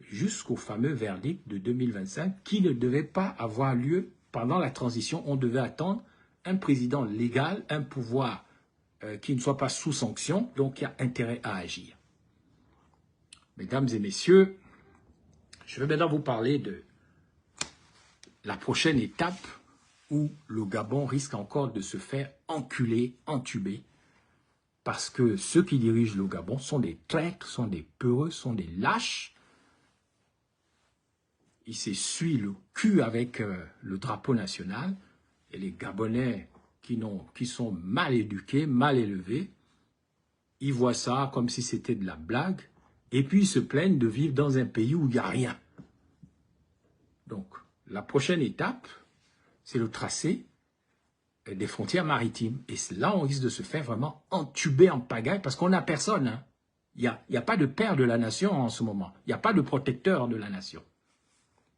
jusqu'au fameux verdict de 2025 qui ne devait pas avoir lieu pendant la transition. On devait attendre un président légal, un pouvoir qui ne soit pas sous sanction, donc il y a intérêt à agir. Mesdames et messieurs, je vais maintenant vous parler de la prochaine étape où le Gabon risque encore de se faire enculer, entuber, parce que ceux qui dirigent le Gabon sont des traîtres, sont des peureux, sont des lâches. Ils s'essuient le cul avec le drapeau national, et les Gabonais qui sont mal éduqués, mal élevés, ils voient ça comme si c'était de la blague, et puis ils se plaignent de vivre dans un pays où il n'y a rien. Donc, la prochaine étape, c'est le tracé des frontières maritimes. Et là, on risque de se faire vraiment entuber en pagaille parce qu'on n'a personne. Hein. Il n'y a pas de père de la nation en ce moment. Il n'y a pas de protecteur de la nation.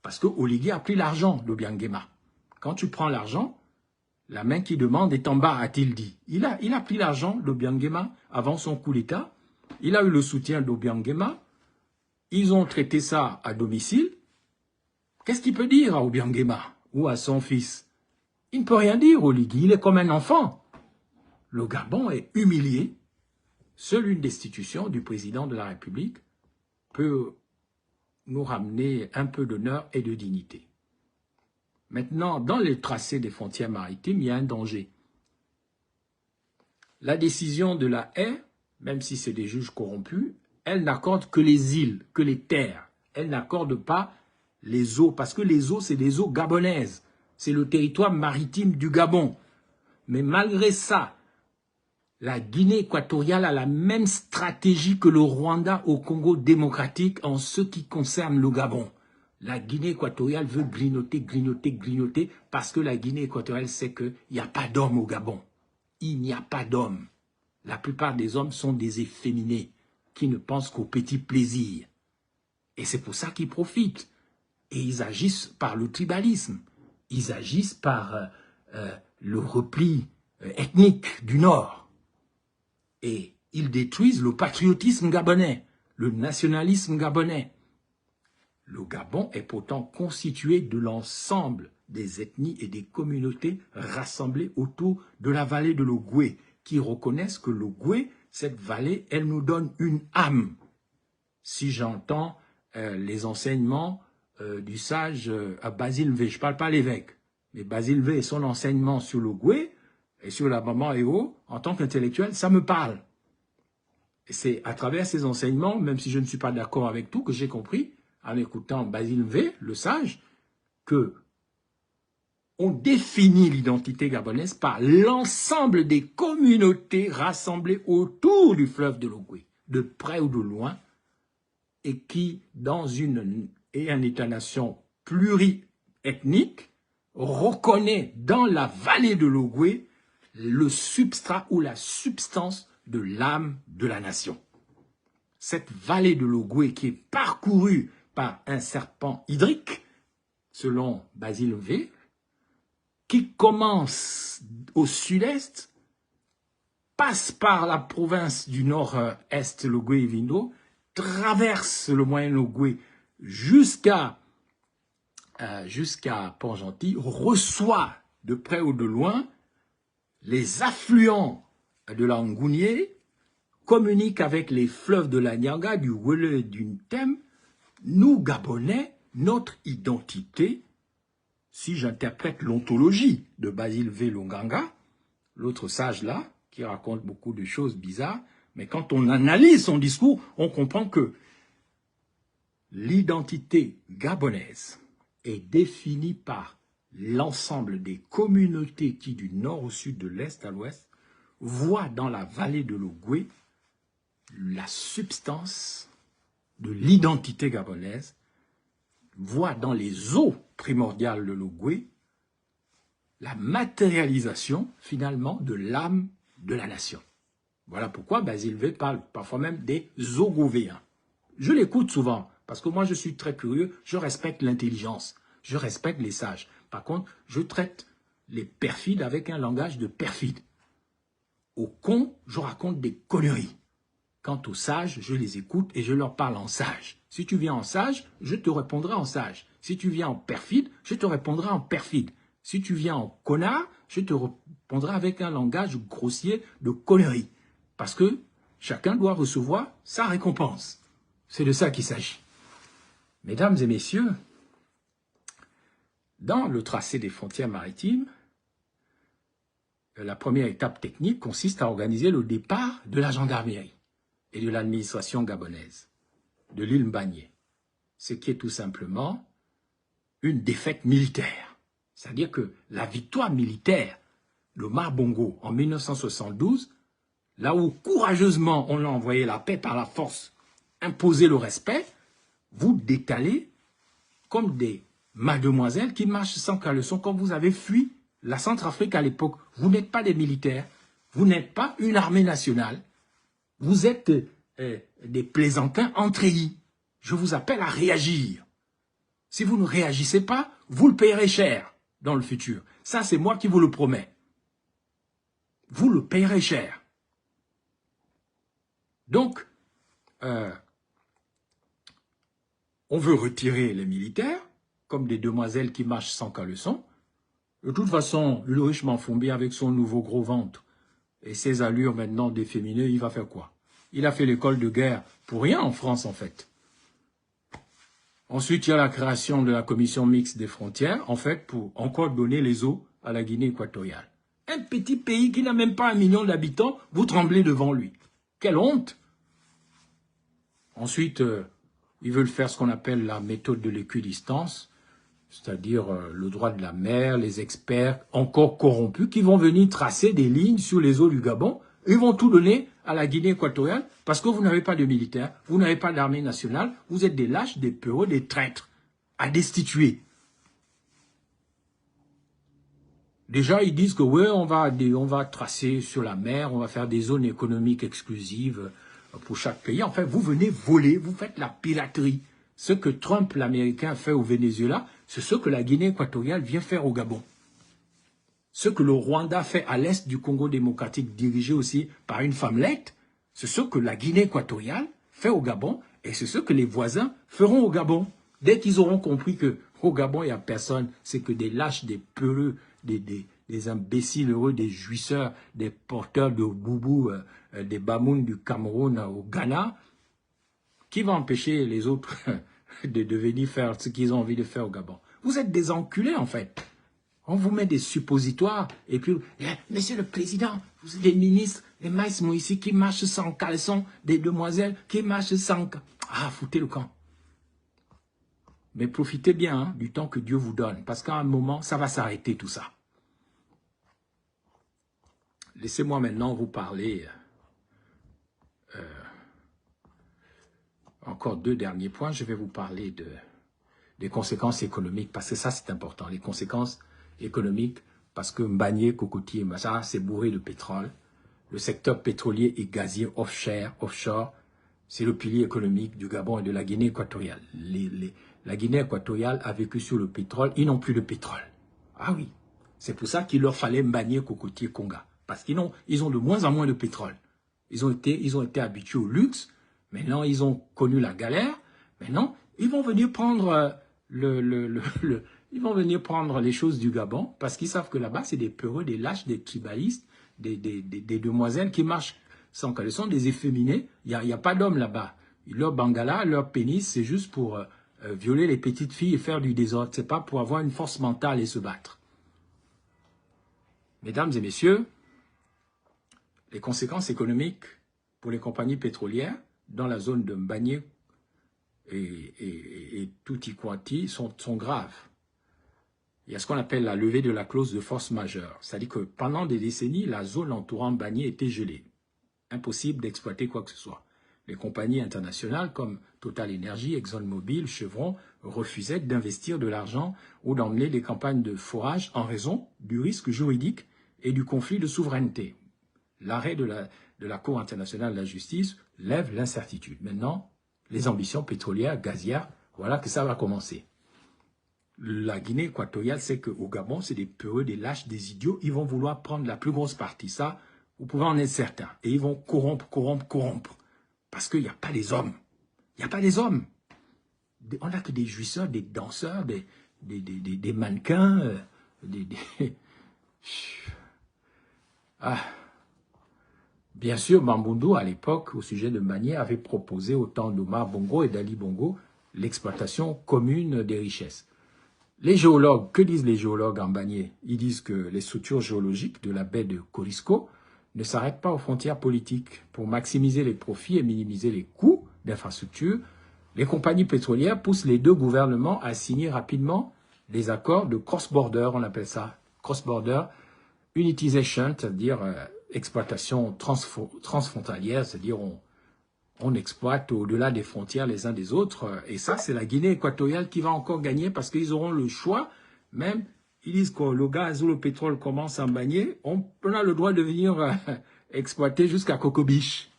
Parce que Oligui a pris l'argent d'Obiang Nguema. Quand tu prends l'argent, la main qui demande est en bas, a-t-il dit. Il a pris l'argent d'Obiang Nguema avant son coup d'État. Il a eu le soutien d'Obiang Nguema. Ils ont traité ça à domicile. qu'est-ce qu'il peut dire à Obiangema ou à son fils? Il ne peut rien dire, Oligui, il est comme un enfant. Le Gabon est humilié. Seule une destitution du président de la République peut nous ramener un peu d'honneur et de dignité. Maintenant, dans le tracé des frontières maritimes, il y a un danger. La décision de la haie, même si c'est des juges corrompus, elle n'accorde que les îles, que les terres. Elle n'accorde pas les eaux, parce que les eaux, c'est des eaux gabonaises. C'est le territoire maritime du Gabon. Mais malgré ça, la Guinée équatoriale a la même stratégie que le Rwanda au Congo démocratique en ce qui concerne le Gabon. La Guinée équatoriale veut grignoter, grignoter, grignoter, parce que la Guinée équatoriale sait qu'il n'y a pas d'hommes au Gabon. Il n'y a pas d'hommes. La plupart des hommes sont des efféminés qui ne pensent qu'au petit plaisir. Et c'est pour ça qu'ils profitent. Et ils agissent par le tribalisme. Ils agissent par le repli ethnique du Nord. Et ils détruisent le patriotisme gabonais, le nationalisme gabonais. Le Gabon est pourtant constitué de l'ensemble des ethnies et des communautés rassemblées autour de la vallée de l'Ogooué, qui reconnaissent que l'Ogooué, cette vallée, elle nous donne une âme. Si j'entends les enseignements du sage Basile V, je ne parle pas l'évêque, mais Basile V et son enseignement sur l'Ogooué et sur la Maman Eo, en tant qu'intellectuel, ça me parle. Et c'est à travers ces enseignements, même si je ne suis pas d'accord avec tout, que j'ai compris, en écoutant Basile V, le sage, que on définit l'identité gabonaise par l'ensemble des communautés rassemblées autour du fleuve de l'Ogooué, de près ou de loin, et qui, dans un État-nation pluriethnique, reconnaît dans la vallée de l'Ogooué le substrat ou la substance de l'âme de la nation. Cette vallée de l'Ogooué qui est parcourue par un serpent hydrique, selon Basile V, qui commence au sud-est, passe par la province du nord-est, l'Ogooué et Vindo, traverse le moyen Ogooué jusqu'à Port-Gentil, reçoit de près ou de loin les affluents de la Ngounié, communique avec les fleuves de la Nyanga, du Wele et du Ntem. Nous, Gabonais, notre identité, si j'interprète l'ontologie de Basile V. Longanga, l'autre sage là, qui raconte beaucoup de choses bizarres, mais quand on analyse son discours, on comprend que l'identité gabonaise est définie par l'ensemble des communautés qui, du nord au sud, de l'est à l'ouest, voient dans la vallée de l'Ogooué la substance de l'identité gabonaise, voient dans les eaux primordiales de l'Ogooué la matérialisation, finalement, de l'âme de la nation. Voilà pourquoi Basile V parle parfois même des Ogovéens. Je l'écoute souvent, parce que moi je suis très curieux, je respecte l'intelligence, je respecte les sages. Par contre, je traite les perfides avec un langage de perfide. Aux cons, je raconte des conneries. Quant aux sages, je les écoute et je leur parle en sage. Si tu viens en sage, je te répondrai en sage. Si tu viens en perfide, je te répondrai en perfide. Si tu viens en connard, je te répondrai avec un langage grossier de conneries. Parce que chacun doit recevoir sa récompense. C'est de ça qu'il s'agit. Mesdames et messieurs, dans le tracé des frontières maritimes, la première étape technique consiste à organiser le départ de la gendarmerie et de l'administration gabonaise, de l'île Mbagné, ce qui est tout simplement une défaite militaire. C'est-à-dire que la victoire militaire de Omar Bongo en 1972, là où courageusement on a envoyé la paix par la force, imposer le respect, vous détalez comme des mademoiselles qui marchent sans caleçon quand vous avez fui la Centrafrique à l'époque. Vous n'êtes pas des militaires, vous n'êtes pas une armée nationale, vous êtes des plaisantins entréhis. Je vous appelle à réagir. Si vous ne réagissez pas, vous le payerez cher dans le futur. Ça, c'est moi qui vous le promets. Vous le payerez cher. Donc, on veut retirer les militaires, comme des demoiselles qui marchent sans caleçon. De toute façon, Ulrich Mafumbi, avec son nouveau gros ventre et ses allures maintenant d'efféminé, il va faire quoi? Il a fait l'école de guerre pour rien en France, en fait. Ensuite, il y a la création de la commission mixte des frontières, en fait, pour encore donner les eaux à la Guinée équatoriale. Un petit pays qui n'a même pas 1 million d'habitants, vous tremblez devant lui. Quelle honte! Ensuite, ils veulent faire ce qu'on appelle la méthode de l'équidistance, c'est-à-dire le droit de la mer, les experts encore corrompus qui vont venir tracer des lignes sur les eaux du Gabon. Ils vont tout donner à la Guinée équatoriale parce que vous n'avez pas de militaires, vous n'avez pas d'armée nationale, vous êtes des lâches, des peureux, des traîtres à destituer. Déjà, ils disent que oui, on va tracer sur la mer, on va faire des zones économiques exclusives pour chaque pays. En fait, vous venez voler, vous faites la piraterie. Ce que Trump, l'Américain, fait au Venezuela, c'est ce que la Guinée équatoriale vient faire au Gabon. Ce que le Rwanda fait à l'est du Congo démocratique, dirigé aussi par une femmelette, c'est ce que la Guinée équatoriale fait au Gabon et c'est ce que les voisins feront au Gabon. Dès qu'ils auront compris qu'au Gabon, il n'y a personne, c'est que des lâches, des peureux, des imbéciles heureux, des jouisseurs, des porteurs de boubou, des bamouns du Cameroun au Ghana, qui va empêcher les autres de venir faire ce qu'ils ont envie de faire au Gabon? Vous êtes des enculés, en fait. On vous met des suppositoires, et puis, monsieur le président, vous êtes des ministres, les maïs ici qui marchent sans caleçon, des demoiselles qui marchent sans... Ah, foutez le camp. Mais profitez bien du temps que Dieu vous donne, parce qu'à un moment, ça va s'arrêter tout ça. Laissez-moi maintenant vous parler... encore 2 derniers points, je vais vous parler des conséquences économiques, parce que ça c'est important, les conséquences économiques, parce que Mbagné, Cocotier, ça c'est bourré de pétrole. Le secteur pétrolier et gazier offshore, c'est le pilier économique du Gabon et de la Guinée équatoriale. La Guinée équatoriale a vécu sur le pétrole, ils n'ont plus de pétrole. Ah oui, c'est pour ça qu'il leur fallait Mbagné, Cocotier, Conga, parce qu'ils ont de moins en moins de pétrole. Ils ont été habitués au luxe. Maintenant, ils ont connu la galère. Maintenant, ils vont venir prendre ils vont venir prendre les choses du Gabon parce qu'ils savent que là-bas, c'est des peureux, des lâches, des tribalistes, des demoiselles qui marchent sans caleçon, des efféminés. Il n'y a pas d'hommes là-bas. Leur bangala, leur pénis, c'est juste pour violer les petites filles et faire du désordre. C'est pas pour avoir une force mentale et se battre. Mesdames et messieurs, les conséquences économiques pour les compagnies pétrolières dans la zone de Mbagné et Toutiquanti sont graves. Il y a ce qu'on appelle la levée de la clause de force majeure. C'est-à-dire que pendant des décennies, la zone entourant Mbagné était gelée. Impossible d'exploiter quoi que ce soit. Les compagnies internationales comme Total Energy, ExxonMobil, Chevron refusaient d'investir de l'argent ou d'emmener des campagnes de forage en raison du risque juridique et du conflit de souveraineté. L'arrêt de la Cour internationale de la justice lève l'incertitude. Maintenant, les ambitions pétrolières, gazières, voilà que ça va commencer. La Guinée équatoriale sait qu'au Gabon, c'est des peureux, des lâches, des idiots. Ils vont vouloir prendre la plus grosse partie. Ça, vous pouvez en être certain. Et ils vont corrompre. Parce qu'il n'y a pas des hommes. Il n'y a pas des hommes. On n'a que des jouisseurs, des danseurs, des mannequins, Ah. Bien sûr, Mamboundou, à l'époque, au sujet de Mbagné, avait proposé au temps d'Omar Bongo et d'Ali Bongo l'exploitation commune des richesses. Les géologues, que disent les géologues en Mbagné? Ils disent que les structures géologiques de la baie de Corisco ne s'arrêtent pas aux frontières politiques. Pour maximiser les profits et minimiser les coûts d'infrastructures, les compagnies pétrolières poussent les 2 gouvernements à signer rapidement des accords de cross-border, on appelle ça cross-border unitization, c'est-à-dire exploitation transfrontalière, c'est-à-dire on exploite au-delà des frontières les uns des autres. Et ça, c'est la Guinée équatoriale qui va encore gagner parce qu'ils auront le choix. Même, ils disent que le gaz ou le pétrole commence à Mbagné, on a le droit de venir exploiter jusqu'à Cocobiche.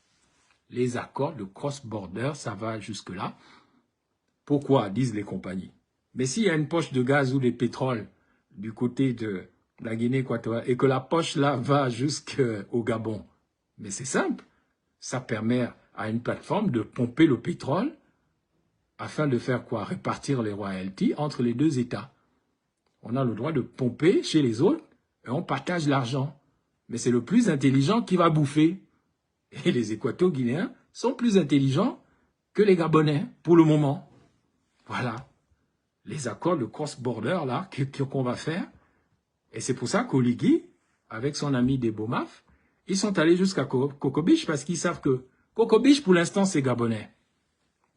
Les accords de cross-border, ça va jusque-là. Pourquoi, disent les compagnies? Mais s'il y a une poche de gaz ou de pétrole du côté de la Guinée équatoriale et que la poche là va jusqu'au Gabon, mais c'est simple. Ça permet à une plateforme de pomper le pétrole afin de faire quoi? Répartir les royalties entre les deux États. On a le droit de pomper chez les autres et on partage l'argent. Mais c'est le plus intelligent qui va bouffer. Et les Équato-Guinéens sont plus intelligents que les Gabonais, pour le moment. Voilà. Les accords de cross-border, là, qu'on va faire. Et c'est pour ça qu'Oligui, avec son ami des Bomaf, ils sont allés jusqu'à Kokobich parce qu'ils savent que Kokobich, pour l'instant, c'est Gabonais.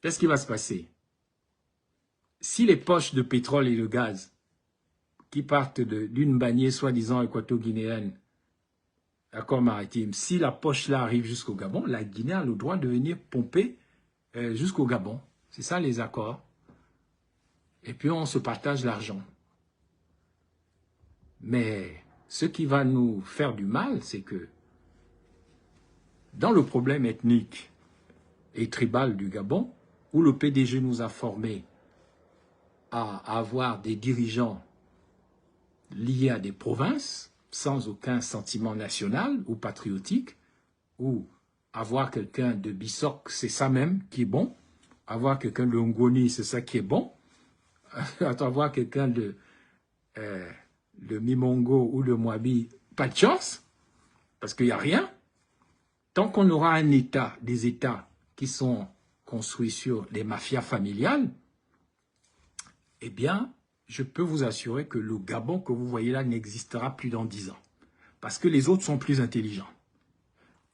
Qu'est-ce qui va se passer? Si les poches de pétrole et de gaz qui partent d'une bannière soi-disant équato-guinéenne, accord maritime, si la poche-là arrive jusqu'au Gabon, la Guinée a le droit de venir pomper jusqu'au Gabon. C'est ça les accords. Et puis on se partage l'argent. Mais ce qui va nous faire du mal, c'est que dans le problème ethnique et tribal du Gabon, où le PDG nous a formés à avoir des dirigeants liés à des provinces, sans aucun sentiment national ou patriotique, ou avoir quelqu'un de Bissok, c'est ça même qui est bon, avoir quelqu'un de Ngoni, c'est ça qui est bon, avoir quelqu'un de Mimongo ou de Mwabi, pas de chance, parce qu'il n'y a rien. Tant qu'on aura un État, des États qui sont construits sur des mafias familiales, eh bien, je peux vous assurer que le Gabon que vous voyez là n'existera plus dans 10 ans. Parce que les autres sont plus intelligents.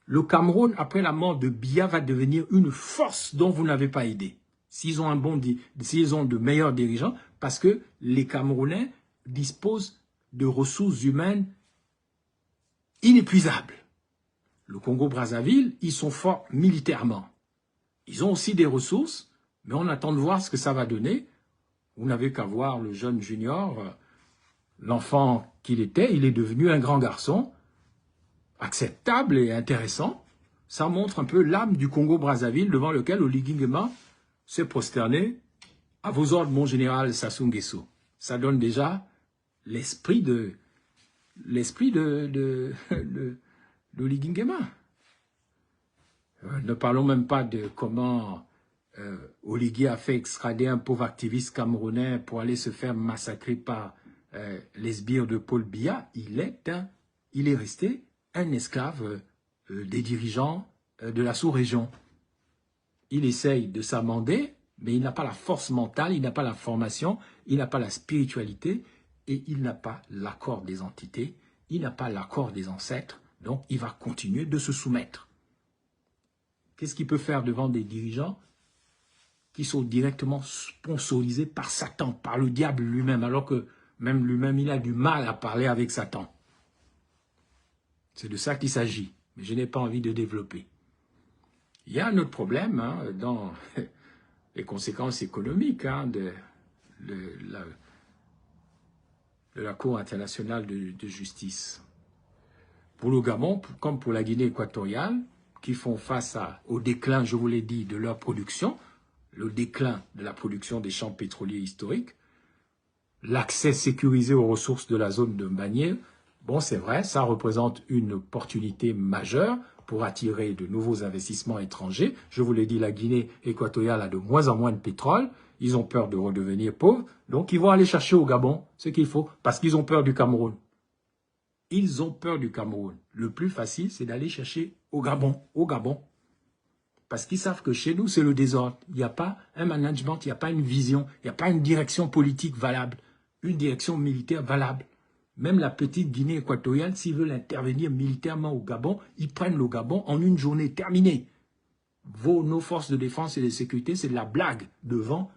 Le Cameroun, après la mort de Biya, va devenir une force dont vous n'avez pas idée. S'ils ont s'ils ont de meilleurs dirigeants, parce que les Camerounais disposent de ressources humaines inépuisables. Le Congo-Brazzaville, ils sont forts militairement. Ils ont aussi des ressources, mais on attend de voir ce que ça va donner. Vous n'avez qu'à voir le jeune junior, l'enfant qu'il était, il est devenu un grand garçon, acceptable et intéressant. Ça montre un peu l'âme du Congo-Brazzaville devant lequel Oligui Nguema s'est prosterné. À vos ordres, mon général Sassou Nguesso. Ça donne déjà l'esprit de Oligui Nguema. Ne parlons même pas de comment Oligui a fait extrader un pauvre activiste camerounais pour aller se faire massacrer par les sbires de Paul Biya. Il est resté un esclave des dirigeants de la sous-région. Il essaye de s'amender, mais il n'a pas la force mentale, il n'a pas la formation, il n'a pas la spiritualité et il n'a pas l'accord des entités, il n'a pas l'accord des ancêtres, donc il va continuer de se soumettre. Qu'est-ce qu'il peut faire devant des dirigeants qui sont directement sponsorisés par Satan, par le diable lui-même, alors que même lui-même, il a du mal à parler avec Satan. C'est de ça qu'il s'agit, mais je n'ai pas envie de développer. Il y a un autre problème dans les conséquences économiques de la Cour internationale de justice. Pour le Gabon, comme pour la Guinée équatoriale, qui font face au déclin, je vous l'ai dit, de leur production, le déclin de la production des champs pétroliers historiques, l'accès sécurisé aux ressources de la zone de Mbanié, bon, c'est vrai, ça représente une opportunité majeure pour attirer de nouveaux investissements étrangers. Je vous l'ai dit, la Guinée équatoriale a de moins en moins de pétrole. Ils ont peur de redevenir pauvres. Donc, ils vont aller chercher au Gabon ce qu'il faut parce qu'ils ont peur du Cameroun. Ils ont peur du Cameroun. Le plus facile, c'est d'aller chercher au Gabon. Parce qu'ils savent que chez nous, c'est le désordre. Il n'y a pas un management, il n'y a pas une vision, il n'y a pas une direction politique valable, une direction militaire valable. Même la petite Guinée équatoriale, s'ils veulent intervenir militairement au Gabon, ils prennent le Gabon en une journée terminée. Nos forces de défense et de sécurité, c'est de la blague devant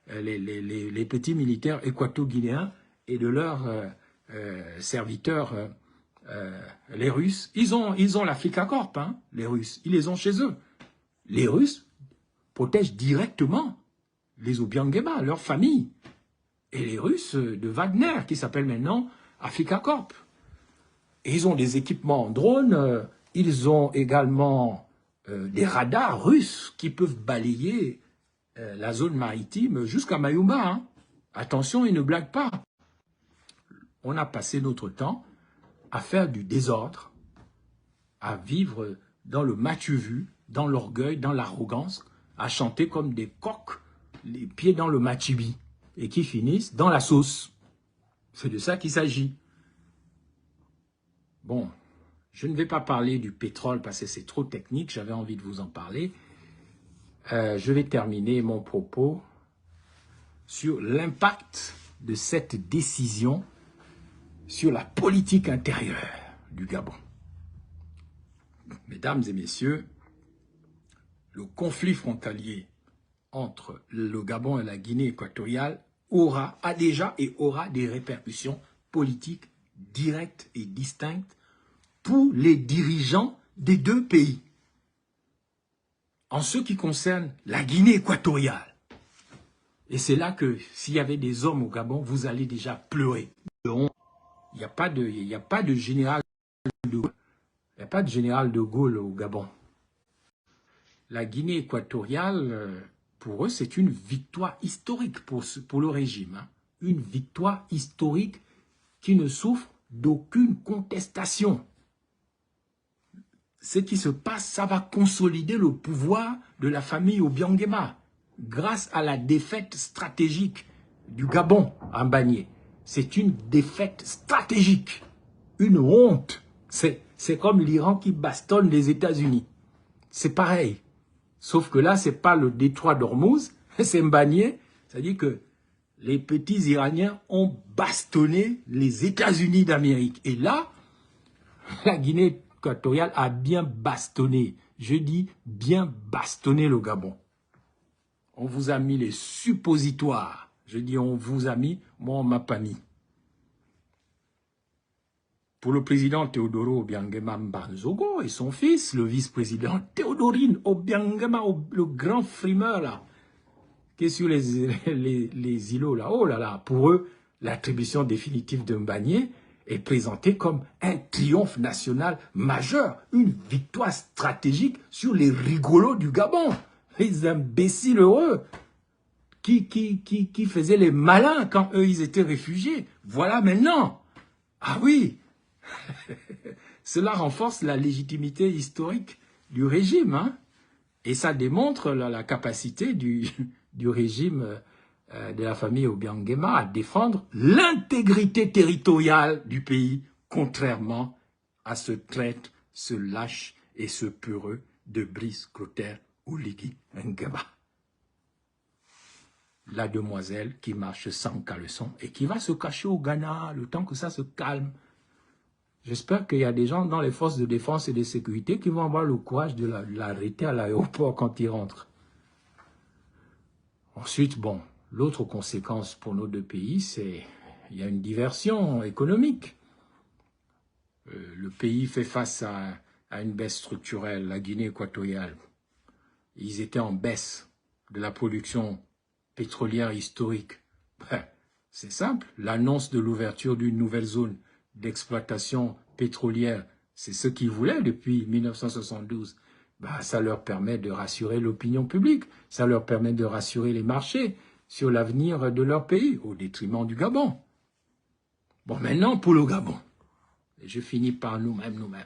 les petits militaires équato-guinéens et de leurs serviteurs, les Russes. Ils ont l'Africa Corp, les Russes. Ils les ont chez eux. Les Russes protègent directement les Obiang Nguema, leur famille. Et les Russes de Wagner, qui s'appellent maintenant Africa Corp. Et ils ont des équipements en drone, ils ont également des radars russes qui peuvent balayer la zone maritime jusqu'à Mayumba. Attention, ils ne blaguent pas. On a passé notre temps à faire du désordre, à vivre dans le mas-tu-vu, dans l'orgueil, dans l'arrogance, à chanter comme des coqs les pieds dans le machibi et qui finissent dans la sauce. C'est de ça qu'il s'agit. Bon, je ne vais pas parler du pétrole parce que c'est trop technique, j'avais envie de vous en parler. Je vais terminer mon propos sur l'impact de cette décision sur la politique intérieure du Gabon. Mesdames et messieurs, le conflit frontalier entre le Gabon et la Guinée équatoriale a déjà et aura des répercussions politiques directes et distinctes pour les dirigeants des deux pays. En ce qui concerne la Guinée équatoriale, et c'est là que s'il y avait des hommes au Gabon, vous allez déjà pleurer. Il n'y a pas de général de Gaulle. Il n'y a pas de général de Gaulle au Gabon. La Guinée équatoriale, pour eux, c'est une victoire historique pour le régime. Hein. Une victoire historique qui ne souffre d'aucune contestation. Ce qui se passe, ça va consolider le pouvoir de la famille Obiangema grâce à la défaite stratégique du Gabon en Mbagné. C'est une défaite stratégique, une honte. C'est comme l'Iran qui bastonne les États-Unis. C'est pareil. Sauf que là, ce n'est pas le détroit d'Ormuz, c'est Mbagné. C'est-à-dire que les petits Iraniens ont bastonné les États-Unis d'Amérique. Et là, la Guinée équatoriale a bien bastonné. Je dis bien bastonné le Gabon. On vous a mis les suppositoires. Je dis on vous a mis, moi on m'a pas mis. Pour le président Teodoro Obiangema Mbanzogo et son fils, le vice-président Théodorine Obiangema, le grand frimeur là, qui est sur les îlots là. Oh là là, pour eux, l'attribution définitive de Mbagné est présentée comme un triomphe national majeur, une victoire stratégique sur les rigolos du Gabon, les imbéciles heureux qui faisaient les malins quand eux ils étaient réfugiés. Voilà maintenant. Ah oui. Cela renforce la légitimité historique du régime, hein? Et ça démontre la capacité du régime de la famille Obiangema à défendre l'intégrité territoriale du pays, contrairement à ce traître, ce lâche et ce peureux de Brice Clotaire Oligui Nguema. La demoiselle qui marche sans caleçon et qui va se cacher au Ghana le temps que ça se calme. J'espère qu'il y a des gens dans les forces de défense et de sécurité qui vont avoir le courage de l'arrêter à l'aéroport quand il rentre. Ensuite, bon, l'autre conséquence pour nos deux pays, c'est qu'il y a une diversion économique. Le pays fait face à une baisse structurelle, la Guinée équatoriale. Ils étaient en baisse de la production pétrolière historique. C'est simple, l'annonce de l'ouverture d'une nouvelle zone d'exploitation pétrolière, c'est ce qu'ils voulaient depuis 1972. Ça leur permet de rassurer l'opinion publique, ça leur permet de rassurer les marchés sur l'avenir de leur pays, au détriment du Gabon. Bon, maintenant pour le Gabon, et je finis par nous-mêmes.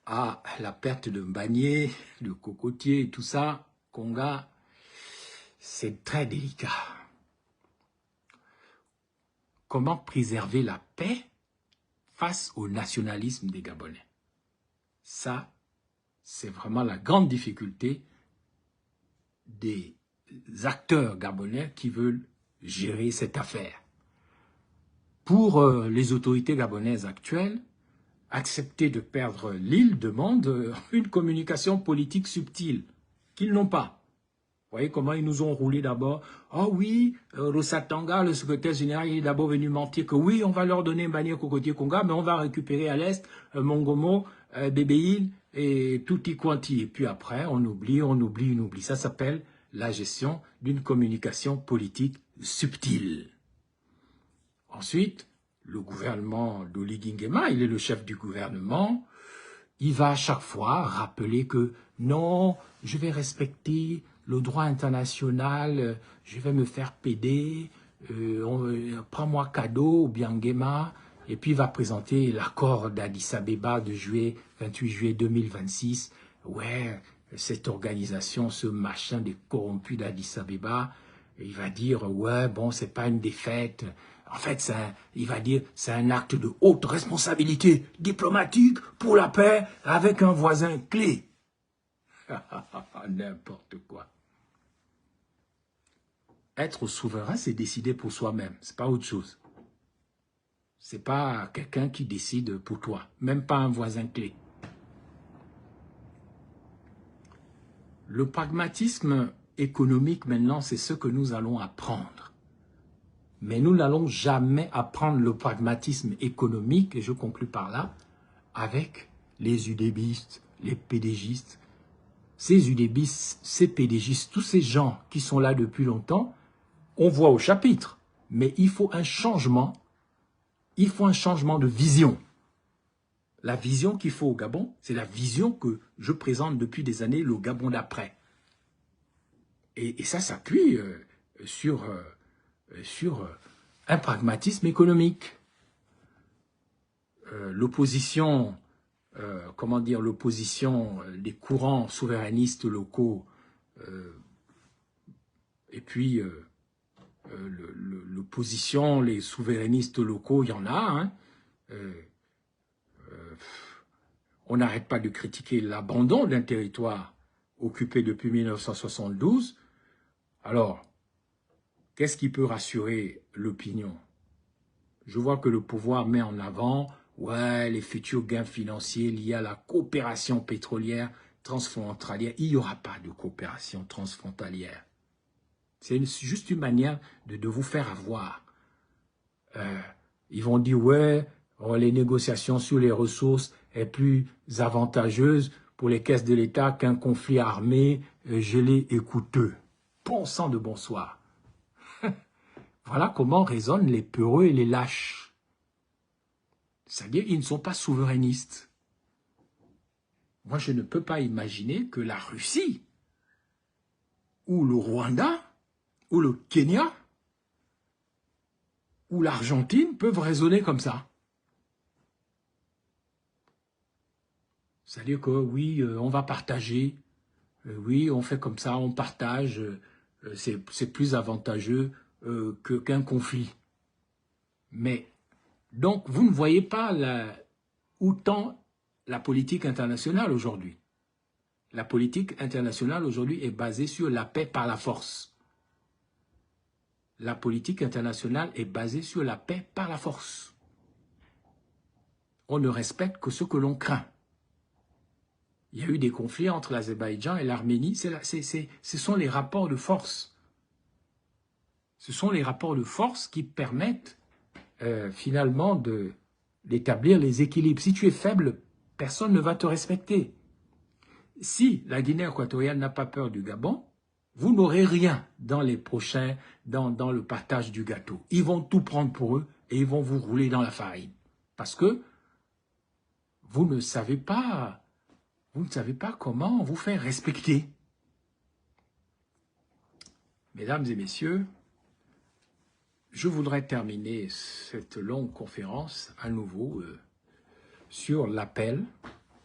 Ah, la perte de Mbagné, de cocotier et tout ça, Konga, c'est très délicat. Comment préserver la paix face au nationalisme des Gabonais? Ça, c'est vraiment la grande difficulté des acteurs gabonais qui veulent gérer cette affaire. Pour les autorités gabonaises actuelles, accepter de perdre l'île demande une communication politique subtile qu'ils n'ont pas. Vous voyez comment ils nous ont roulé d'abord. Ah oui, Rosatanga, le secrétaire général, il est d'abord venu mentir que oui, on va leur donner Mbagné Cocotier Konga, mais on va récupérer à l'est Mongomo, Bébéil et Tutti Quanti. Et puis après, on oublie. Ça s'appelle la gestion d'une communication politique subtile. Ensuite, le gouvernement d'Oligui Nguema, il est le chef du gouvernement, il va à chaque fois rappeler que non, je vais respecter le droit international, je vais me faire péder, prends-moi cadeau, Obiangema, et puis il va présenter l'accord d'Addis Abeba de 28 juillet 2026. Ouais, cette organisation, ce machin des corrompus d'Addis Abeba, il va dire, ouais, bon, c'est pas une défaite. En fait, il va dire, c'est un acte de haute responsabilité diplomatique pour la paix avec un voisin clé. N'importe quoi. Être souverain, c'est décider pour soi-même. C'est pas autre chose. C'est pas quelqu'un qui décide pour toi. Même pas un voisin clé. Le pragmatisme économique, maintenant, c'est ce que nous allons apprendre. Mais nous n'allons jamais apprendre le pragmatisme économique, et je conclus par là, avec les UDBistes, les PDGistes. Ces UDBistes, ces PDGistes, tous ces gens qui sont là depuis longtemps, on voit au chapitre. Mais il faut un changement de vision. La vision qu'il faut au Gabon, c'est la vision que je présente depuis des années, le Gabon d'après. Et ça s'appuie sur un pragmatisme économique. L'opposition, l'opposition des courants souverainistes locaux, et puis l'opposition, les souverainistes locaux, il y en a, hein. On n'arrête pas de critiquer l'abandon d'un territoire occupé depuis 1972. Alors, qu'est-ce qui peut rassurer l'opinion? Je vois que le pouvoir met en avant, ouais, les futurs gains financiers liés à la coopération pétrolière transfrontalière. Il n'y aura pas de coopération transfrontalière. C'est juste une manière de vous faire avoir. Ils vont dire, ouais, les négociations sur les ressources est plus avantageuse pour les caisses de l'État qu'un conflit armé gelé et coûteux. Bon sang de bonsoir. Voilà comment raisonnent les peureux et les lâches. C'est-à-dire qu'ils ne sont pas souverainistes. Moi, je ne peux pas imaginer que la Russie, ou le Rwanda, ou le Kenya, ou l'Argentine peuvent raisonner comme ça. C'est-à-dire que oui, on va partager, oui, on fait comme ça, on partage, c'est plus avantageux qu'un conflit. Mais, donc, vous ne voyez pas où tend la politique internationale aujourd'hui. La politique internationale aujourd'hui est basée sur la paix par la force. La politique internationale est basée sur la paix par la force. On ne respecte que ce que l'on craint. Il y a eu des conflits entre l'Azerbaïdjan et l'Arménie. Ce sont les rapports de force. Ce sont les rapports de force qui permettent finalement d'établir les équilibres. Si tu es faible, personne ne va te respecter. Si la Guinée équatoriale n'a pas peur du Gabon, vous n'aurez rien dans les prochains, dans le partage du gâteau. Ils vont tout prendre pour eux et ils vont vous rouler dans la farine. Parce que vous ne savez pas comment vous faire respecter. Mesdames et messieurs, je voudrais terminer cette longue conférence à nouveau sur l'appel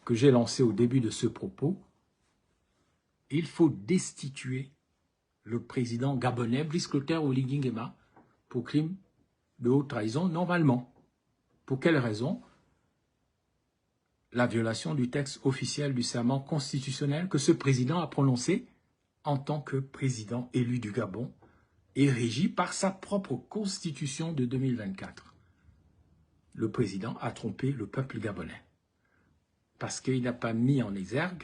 que j'ai lancé au début de ce propos. Il faut destituer le président gabonais Brice Clotaire Oligui Nguema pour crime de haute trahison normalement. Pour quelle raison? La violation du texte officiel du serment constitutionnel que ce président a prononcé en tant que président élu du Gabon et régi par sa propre constitution de 2024. Le président a trompé le peuple gabonais parce qu'il n'a pas mis en exergue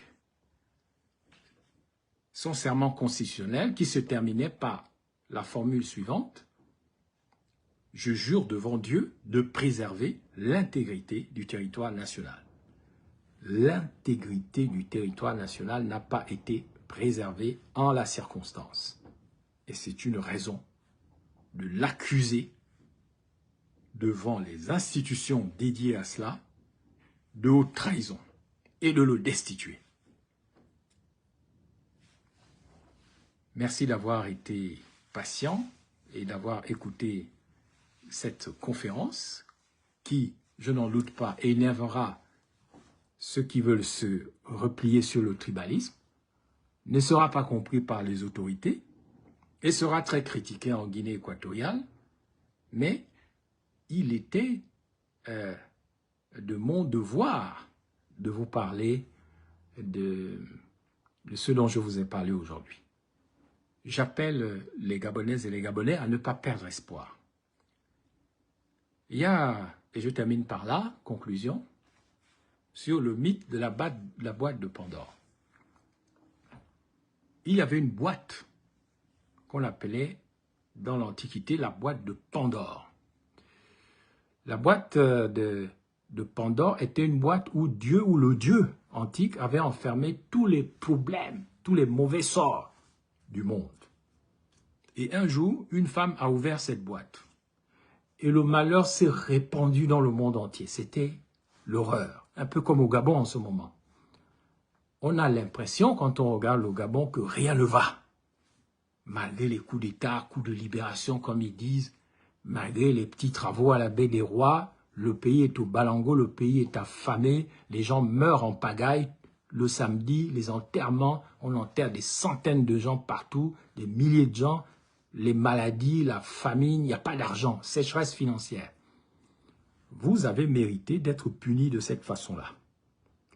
son serment constitutionnel qui se terminait par la formule suivante: « Je jure devant Dieu de préserver l'intégrité du territoire national ». L'intégrité du territoire national n'a pas été préservée en la circonstance. Et c'est une raison de l'accuser devant les institutions dédiées à cela de haute trahison et de le destituer. Merci d'avoir été patient et d'avoir écouté cette conférence qui, je n'en doute pas, énervera ceux qui veulent se replier sur le tribalisme. ne sera pas compris par les autorités et sera très critiqué en Guinée équatoriale, mais il était de mon devoir de vous parler de ce dont je vous ai parlé aujourd'hui. J'appelle les Gabonaises et les Gabonais à ne pas perdre espoir. Il y a, et je termine par là, conclusion, sur le mythe de la boîte de Pandore. Il y avait une boîte qu'on appelait dans l'Antiquité la boîte de Pandore. La boîte de Pandore était une boîte où Dieu ou le Dieu antique avait enfermé tous les problèmes, tous les mauvais sorts du monde. Et un jour, une femme a ouvert cette boîte. Et le malheur s'est répandu dans le monde entier. C'était l'horreur, un peu comme au Gabon en ce moment. On a l'impression, quand on regarde le Gabon, que rien ne va. Malgré les coups d'État, coups de libération, comme ils disent, malgré les petits travaux à la baie des Rois, le pays est au balango, le pays est affamé, les gens meurent en pagaille. Le samedi, les enterrements, on enterre des centaines de gens partout, des milliers de gens, les maladies, la famine, il n'y a pas d'argent, sécheresse financière. Vous avez mérité d'être puni de cette façon-là.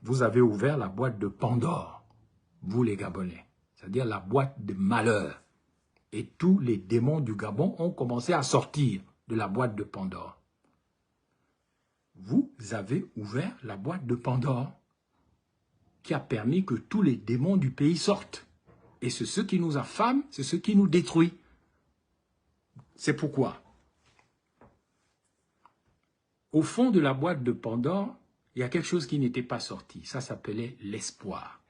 Vous avez ouvert la boîte de Pandore, vous les Gabonais, c'est-à-dire la boîte de malheur. Et tous les démons du Gabon ont commencé à sortir de la boîte de Pandore. Vous avez ouvert la boîte de Pandore qui a permis que tous les démons du pays sortent. Et c'est ce qui nous affame, c'est ce qui nous détruit. C'est pourquoi, au fond de la boîte de Pandore, il y a quelque chose qui n'était pas sorti. Ça s'appelait l'espoir.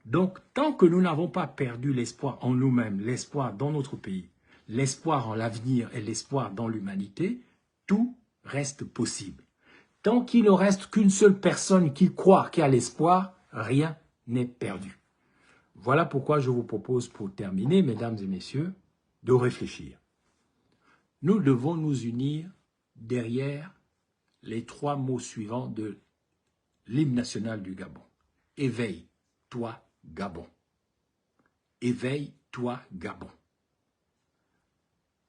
Donc, tant que nous n'avons pas perdu l'espoir en nous-mêmes, l'espoir dans notre pays, l'espoir en l'avenir et l'espoir dans l'humanité, tout reste possible. Tant qu'il ne reste qu'une seule personne qui croit, qui a l'espoir, rien n'est perdu. Voilà pourquoi je vous propose, pour terminer, mesdames et messieurs, de réfléchir. Nous devons nous unir derrière les 3 mots suivants de l'hymne national du Gabon. Éveille-toi, Gabon. Éveille-toi, Gabon.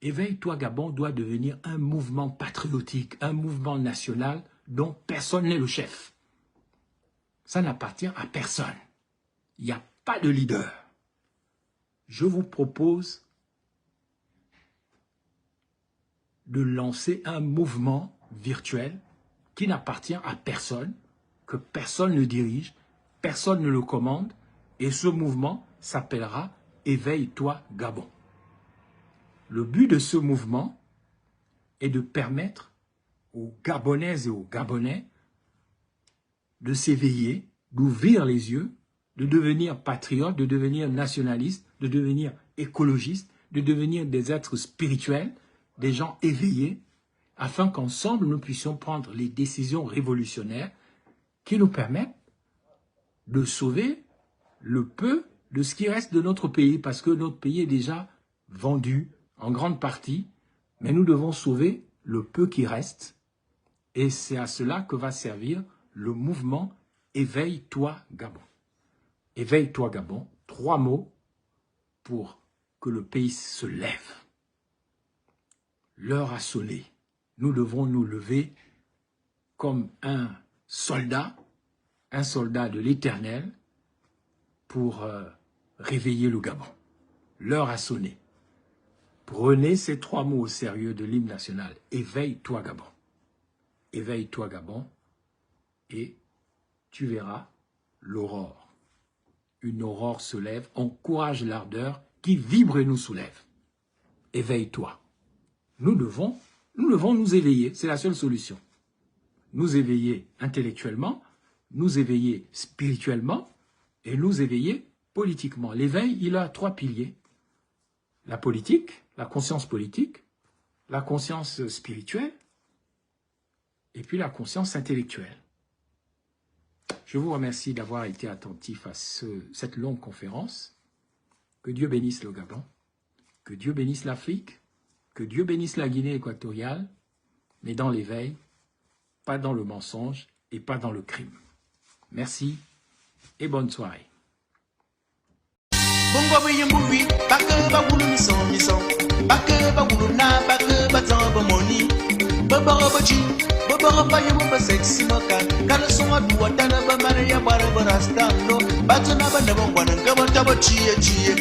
Éveille-toi, Gabon doit devenir un mouvement patriotique, un mouvement national dont personne n'est le chef. Ça n'appartient à personne. Il n'y a pas de leader. Je vous propose de lancer un mouvement virtuel qui n'appartient à personne, que personne ne dirige, personne ne le commande, et ce mouvement s'appellera « Éveille-toi Gabon ». Le but de ce mouvement est de permettre aux Gabonaises et aux Gabonais de s'éveiller, d'ouvrir les yeux, de devenir patriotes, de devenir nationalistes, de devenir écologistes, de devenir des êtres spirituels, des gens éveillés, afin qu'ensemble nous puissions prendre les décisions révolutionnaires qui nous permettent de sauver le peu de ce qui reste de notre pays, parce que notre pays est déjà vendu en grande partie, mais nous devons sauver le peu qui reste, et c'est à cela que va servir le mouvement « Éveille-toi Gabon ». Éveille-toi Gabon, 3 mots pour que le pays se lève. L'heure a sonné. Nous devons nous lever comme un soldat de l'Éternel pour réveiller le Gabon. L'heure a sonné. Prenez ces 3 mots au sérieux de l'hymne national. Éveille-toi Gabon. Éveille-toi Gabon et tu verras l'aurore. Une aurore se lève, encourage l'ardeur qui vibre et nous soulève. Éveille-toi. Nous devons nous éveiller, c'est la seule solution. Nous éveiller intellectuellement, nous éveiller spirituellement et nous éveiller politiquement. L'éveil, il a 3 piliers. La politique, la conscience politique, la conscience spirituelle et puis la conscience intellectuelle. Je vous remercie d'avoir été attentif à cette longue conférence. Que Dieu bénisse le Gabon, que Dieu bénisse l'Afrique, que Dieu bénisse la Guinée équatoriale, mais dans l'éveil, pas dans le mensonge et pas dans le crime. Merci et bonne soirée. Bongo be yimbuwi, baka ba wulu mison. Baka ba wulu na, baka ba tamba money. Baba bachi, baba ba yimu ba sexy maka. Kala songa duwa tana ba maria bara bara stando. Batuna ba na bongwana ngaba taba chiye. Chiye.